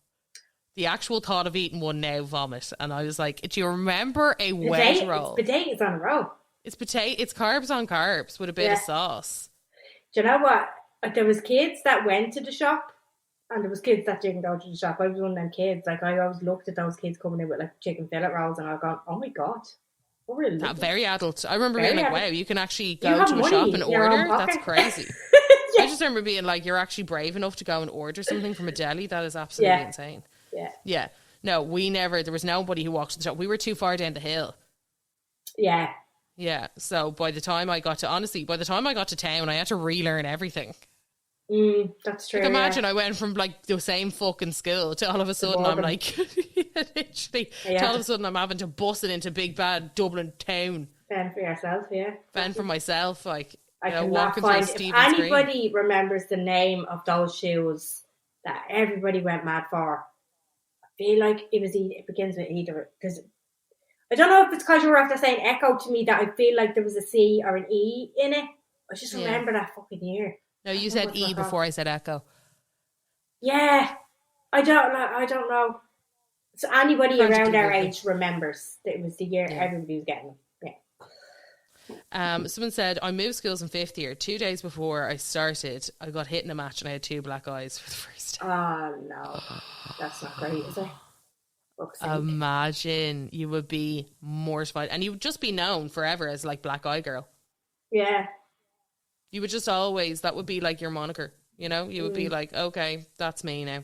The actual thought of eating one now, vomit. And I was like, do you remember a wedge roll? It's potatoes on a roll. It's carbs on carbs with a bit of sauce. Do you know what? There was kids that went to the shop and there was kids that didn't go to the shop. I was one of them kids. Like, I always looked at those kids coming in with like chicken fillet rolls and I gone, oh my God. What were they very adult. I remember being like, wow, you can actually go to a shop and order? That's crazy. I just remember being like, you're actually brave enough to go and order something from a deli? That is absolutely insane. Yeah. No, there was nobody who walked to the shop. We were too far down the hill. Yeah. Yeah. So by the time I got to town, I had to relearn everything. That's true. Like, imagine I went from like the same fucking school to all of a sudden I'm like, literally, to all of a sudden I'm having to bus it into big bad Dublin town. Fend for yourself, yeah. Fend for myself, like, I you know, cannot walking find. through If Stephen's anybody remembers the name of those shoes that everybody went mad for, I feel like it begins with either, because I don't know if it's because you were after saying Echo to me that I feel like there was a C or an E in it. I just remember that fucking year. No, you said E before I said Echo. Yeah, I don't know. So anybody around our age remembers that it was the year everybody was getting them. Yeah. Someone said, I moved schools in 5th year. 2 days before I started, I got hit in a match and I had 2 black eyes for the first time. Oh, no. That's not great, is it? Imagine, you would be mortified. And you would just be known forever as like Black Eye Girl. Yeah. You would just always, that would be like your moniker, you know? You would be like, okay, that's me now.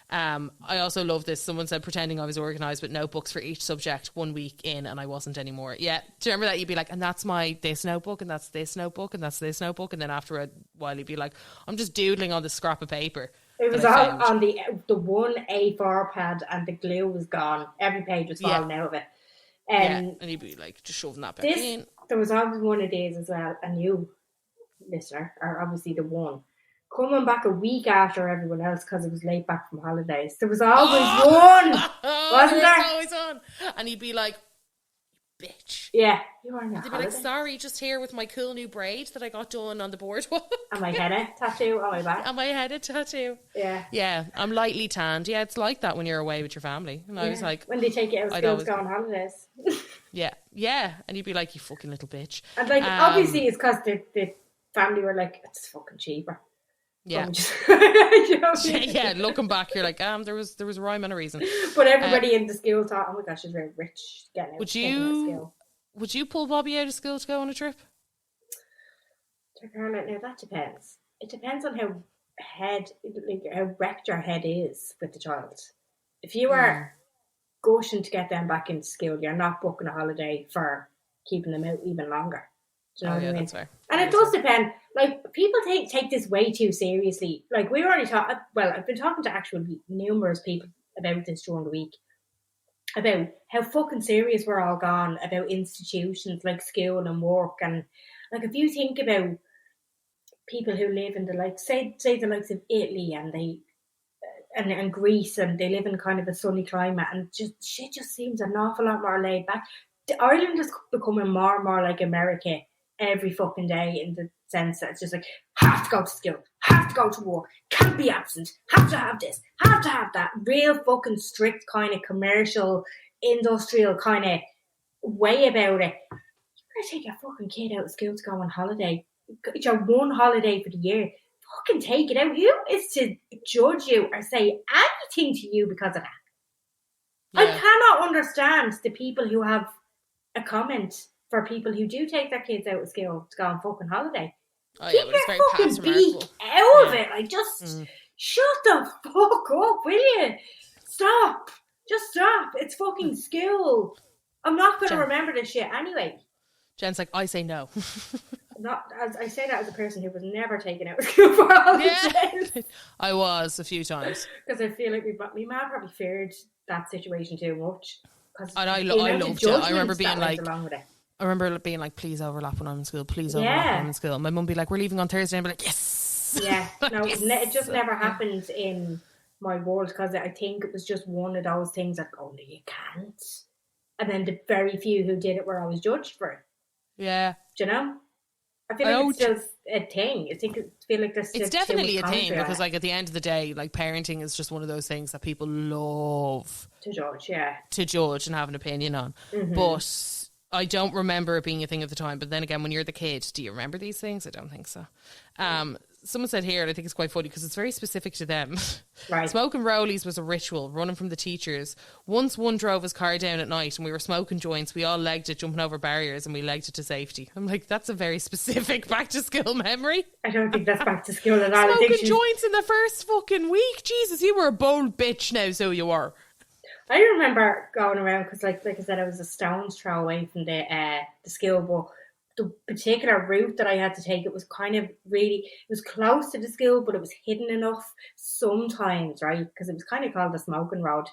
I also love this. Someone said, pretending I was organised with notebooks for each subject 1 week in, and I wasn't anymore. Yeah. Do you remember that? You'd be like, and that's this notebook, and that's this notebook, and that's this notebook. And then after a while, you'd be like, I'm just doodling on this scrap of paper. It was all on the one A4 pad, and the glue was gone. Every page was falling out of it. And you'd be like, just shoving that back in. There was always one of these as well, and you, listener, are obviously the one coming back a week after everyone else because it was late back from holidays. There was always one, wasn't there? Always on, and he'd be like, "Bitch." Yeah, you are not. They'd be like, "Sorry, just here with my cool new braid that I got done on the boardwalk." And my head tattoo on my back. And my head tattoo. Yeah. Yeah, I'm lightly tanned. Yeah, it's like that when you're away with your family. And I was like, when they take you out of school to go on holidays. Yeah, and you'd be like, "You fucking little bitch." And like, obviously, it's because the family were like, "It's fucking cheaper." Yeah. You know yeah, looking back, you're like, there was a rhyme and a reason. But everybody in the school thought, oh my gosh, she's very rich getting out of school. Would you pull Bobby out of school to go on a trip? Now that depends. It depends on how wrecked your head is with the child. If you are gushing to get them back into school, you're not booking a holiday for keeping them out even longer. Do you know what I mean? That's fair. And it does depend. Like, people take this way too seriously. Like, we already talked. Well, I've been talking to actually numerous people about this during the week, about how fucking serious we're all gone about institutions like school and work. And like, if you think about people who live in the say the likes of Italy and and Greece, and they live in kind of a sunny climate, and shit just seems an awful lot more laid back. Ireland is becoming more and more like America every fucking day, in the sense that it's just like, have to go to school, have to go to work, can't be absent, have to have this, have to have that. Real fucking strict kind of commercial, industrial kind of way about it. You better take your fucking kid out of school to go on holiday. It's your one holiday for the year. Fucking take it out. Who is to judge you or say anything to you because of that? Yeah. I cannot understand the people who have a comment for people who do take their kids out of school to go on fucking holiday. Keep your very fucking beak out of it. Like, just shut the fuck up, will you? Stop. Just stop. It's fucking school. I'm not going to remember this shit anyway. Jen's like, I say no. I say that as a person who was never taken out of school for holidays. Yeah. I was a few times. Because I feel like my mum probably feared that situation too much. And I loved it. I remember being like, please overlap when I'm in school. Please overlap when I'm in school. And my mum be like, we're leaving on Thursday. And I'd be like, yes. Yeah. No, yes. It just never happened in my world, because I think it was just one of those things that, oh, no, you can't. And then the very few who did it were always judged for it. Yeah. Do you know? I feel like it's still a thing. I feel like there's it's definitely a thing, because like at the end of the day, like, parenting is just one of those things that people love to judge, to judge and have an opinion on. Mm-hmm. But I don't remember it being a thing at the time. But then again, when you're the kid, do you remember these things? I don't think so. Someone said here, and I think it's quite funny because it's very specific to them. Right. Smoking rollies was a ritual, running from the teachers. Once one drove his car down at night and we were smoking joints, we all legged it, jumping over barriers, and we legged it to safety. I'm like, that's a very specific back to school memory. I don't think that's back to school at all. Smoking joints in the first fucking week. Jesus, you were a bold bitch now, so you were. I remember going around because, like I said, I was a stone's throw away from the school, but the particular route that I had to take, it was kind of it was close to the school, but it was hidden enough sometimes, right? Because it was kind of called the smoking road.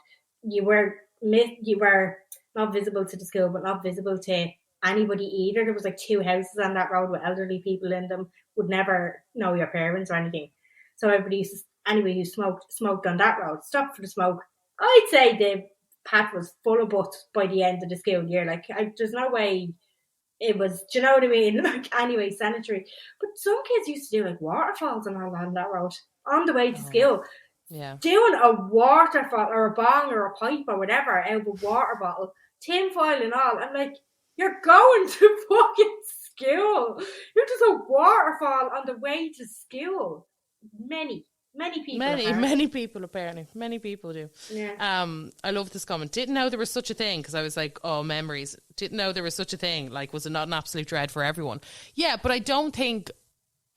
You were not visible to the school, but not visible to anybody either. There was like 2 houses on that road with elderly people in them, would never know your parents or anything. So anybody who smoked on that road, stopped for the smoke. I'd say the path was full of butts by the end of the school year. Like, there's no way it was, do you know what I mean? Like, anyway, sanitary. But some kids used to do like waterfalls and all on that road on the way to school. Yeah. Doing a waterfall or a bong or a pipe or whatever out of a water bottle, tin foil and all. I'm like, you're going to fucking school. You're just a waterfall on the way to school. Many people apparently. Many people do. Yeah. I love this comment. Didn't know there was such a thing, because I was like, oh, memories. Didn't know there was such a thing. Like, was it not an absolute dread for everyone? Yeah, but I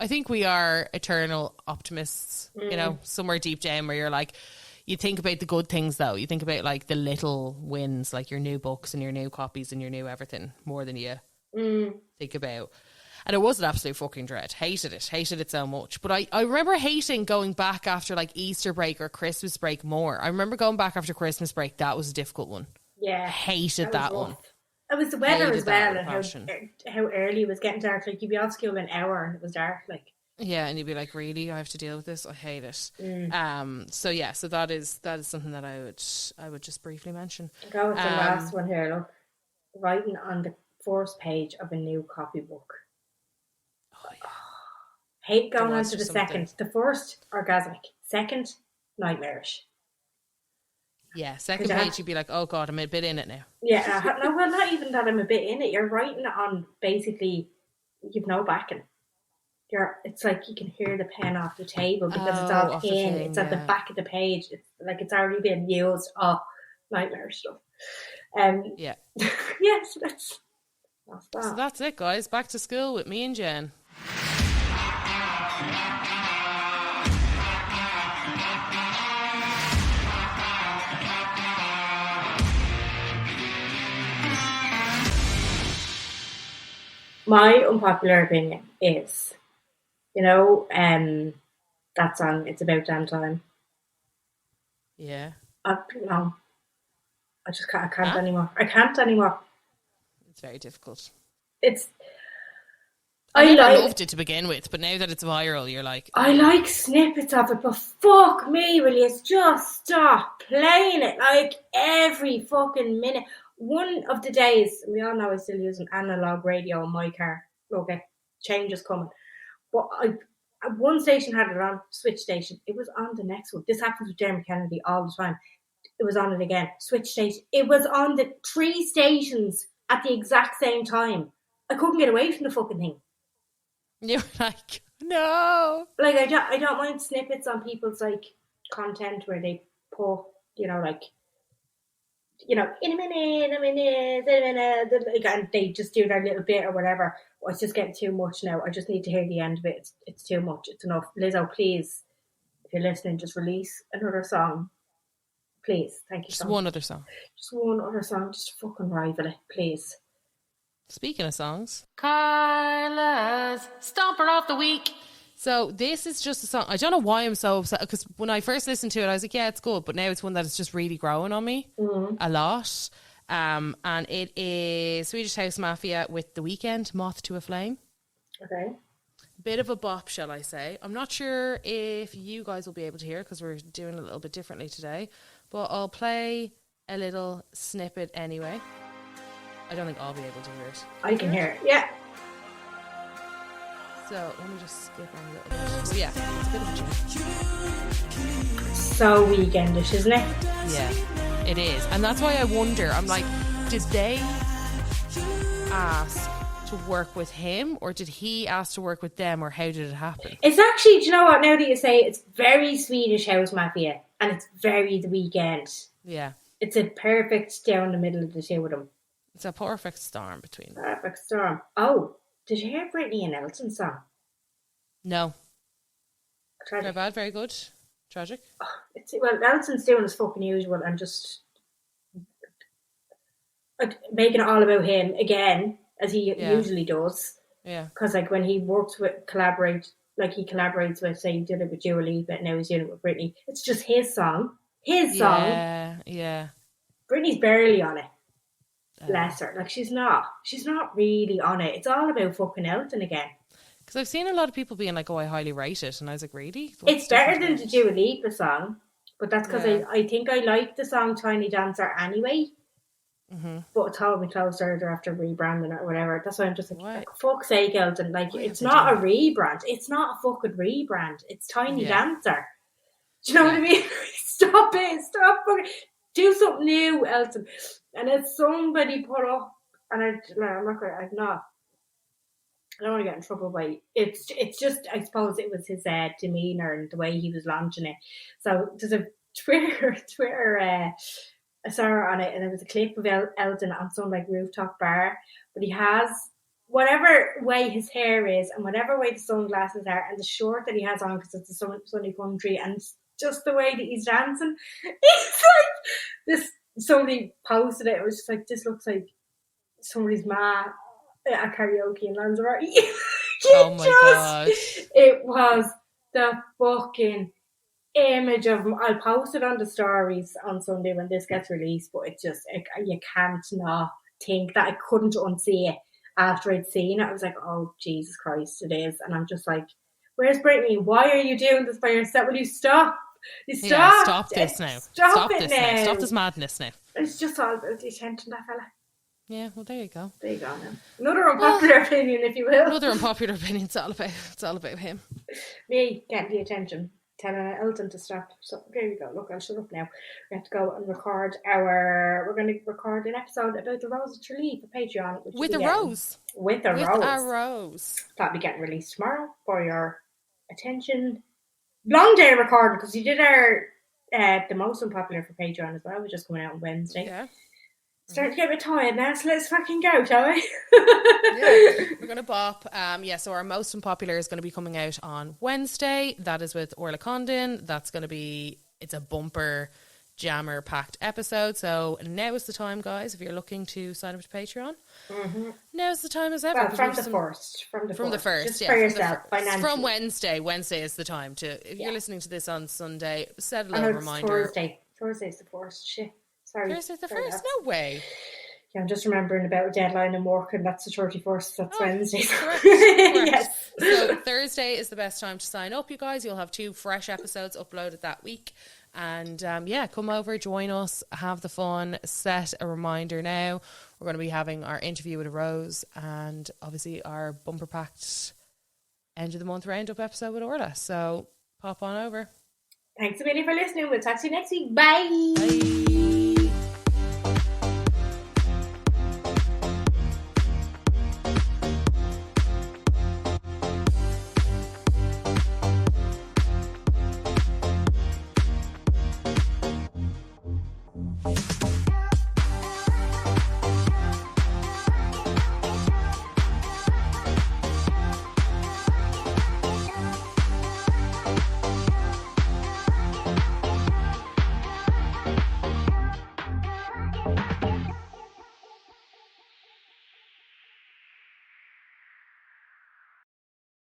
think we are eternal optimists, you know, somewhere deep down where you're like, you think about the good things though. You think about like the little wins, like your new books and your new copies and your new everything, more than you think about. And it was an absolute fucking dread. Hated it so much. But I remember hating going back after like Easter break or Christmas break more. I remember going back after Christmas break. That was a difficult one. Yeah. Hated that one. It was the weather as well, and how early it was getting dark. Like, you'd be off school an hour and it was dark. Like, yeah, and you'd be like, really, I have to deal with this? I hate it. So that is something that I would just briefly mention. Go with the last one here. Look, writing on the first page of a new copybook. Oh, yeah. Hate going on to the second. The first, orgasmic. Second, nightmarish. Yeah, second page you'd be like, oh God, I'm a bit in it now. Yeah, no, well, not even that I'm a bit in it. You're writing it on, basically, you've no backing. It's like you can hear the pen off the table because it's all thin. It's at the back of the page. It's like it's already been used. Oh, nightmare stuff. Yeah. Yeah, so that's that. So that's it, guys. Back to school with me and Jen. My unpopular opinion is, you know, that song, It's About Damn Time. Yeah. No. I just can't. I can't anymore. I can't anymore. It's very difficult. I loved it to begin with, but now that it's viral, you're like... I like snippets of it, but fuck me, will you just stop playing it like every fucking minute? One of the days, we all know I still use an analog radio in my car. Okay, change is coming. But one station had it on, switch station. It was on the next one. This happens with Jeremy Kennedy all the time. It was on it again. Switch station. It was on the 3 stations at the exact same time. I couldn't get away from the fucking thing. You're like, no. Like, I don't mind snippets on people's like content where they put, you know, like, you know, in a minute, and they just do their little bit or whatever. Well, it's just getting too much now. I just need to hear the end of it. It's too much. It's enough. Lizzo, please, if you're listening, just release another song. Please. Thank you. Just one other song. Just one other song. Just fucking rival it, please. Speaking of songs, Kyla's Stomper of the Week. So this is just a song. I don't know why I'm so upset, because when I first listened to it, I was like, yeah, it's good. But now it's one that is just really growing on me a lot. And it is Swedish House Mafia with The Weeknd, Moth to a Flame. Okay. Bit of a bop, shall I say. I'm not sure if you guys will be able to hear, because we're doing a little bit differently today. But I'll play a little snippet anyway. I don't think I'll be able to hear it. I can hear it, yeah. So let me just skip on a little bit. So, yeah, it's a bit of a tune. So weekendish, isn't it? Yeah, it is. And that's why I wonder, I'm like, did they ask to work with him, or did he ask to work with them, or how did it happen? It's actually, do you know what, now that you say it, it's very Swedish House Mafia, and it's very The Weeknd. Yeah. It's a perfect down the middle of the two of them. It's a perfect storm between them. Perfect storm. Oh, did you hear Britney and Elton's song? No. Tragic. Very bad, very good. Tragic. Well, Elton's doing his fucking usual and just making it all about him again. as he usually does. Yeah. Because like when he works with he collaborates with, say, he did it with Dua Lipa, but now he's doing it with Britney. It's just his song. His song. Yeah. Britney's barely on it. Bless her. Like she's not really on it. It's all about fucking Elton again. Because I've seen a lot of people being like, "Oh, I highly rate it," and I was like, "Really?" It's better than the Dua Lipa song, but that's because I think I like the song "Tiny Dancer" anyway. Mm-hmm. But it's Hold Me Closer after rebranding it or whatever. That's why I'm just like, fuck's sake, Elton. Like, it's not a rebrand. It's not a fucking rebrand. It's Tiny Dancer. Do you know what I mean? Stop it. Stop fucking. Do something new, Elton. And it's somebody put up, and I don't want to get in trouble by it. It's just, I suppose it was his demeanour and the way he was launching it. So there's a Twitter I saw her on it, and there was a clip of Elton on some like rooftop bar, but he has whatever way his hair is and whatever way the sunglasses are and the short that he has on because it's a sunny country, and just the way that he's dancing. It's like this. Somebody posted it. It was just like, this looks like somebody's ma at karaoke in Lanzarote. Oh my god! It was the fucking image of him. I'll post it on the stories on Sunday when this gets released, but it just, you can't not think that I couldn't unsee it after I'd seen it. I was like, oh Jesus Christ, it is. And I'm just like, where's Brittany? Why are you doing this by yourself? Will you stop? Stop this now. Stop this now. Stop this madness now. It's just all about the attention, that fella. Yeah, well, there you go. There you go now. Another unpopular opinion, if you will. Another unpopular opinion. It's all about him. Me getting the attention. Telling Elton to stop. So there you go. Look, I'll shut up now. We have to go and we're going to record an episode about the Rose of Tralee for Patreon. With a rose. With a rose. Rose. That'll be getting released tomorrow for your attention. Long day recording, because you did our the most unpopular for Patreon as well. We're just coming out on Wednesday. Yeah. Starting to get a bit tired now, so let's fucking go, shall we? Yeah, we're going to bop. So our most unpopular is going to be coming out on Wednesday. That is with Orla Condon. That's going to be, it's a bumper, jammer packed episode. So now is the time, guys, if you're looking to sign up to Patreon. Mm-hmm. Now's the time as ever. Well, from the first. Just for yourself, financially. From Wednesday. Wednesday is the time to, if you're listening to this on Sunday, set a little reminder. Thursday's the first. Shit. Sorry. Thursday's the first? No way. Yeah, I'm just remembering about a deadline and work, and that's the 31st. That's Wednesday. Correct. Yes. So Thursday is the best time to sign up, you guys. You'll have 2 fresh episodes uploaded that week. And come over, join us, have the fun, set a reminder now. We're going to be having our interview with a Rose and obviously our bumper packed end of the month roundup episode with Orla. So pop on over. Thanks a million for listening. We'll talk to you next week. Bye. Bye.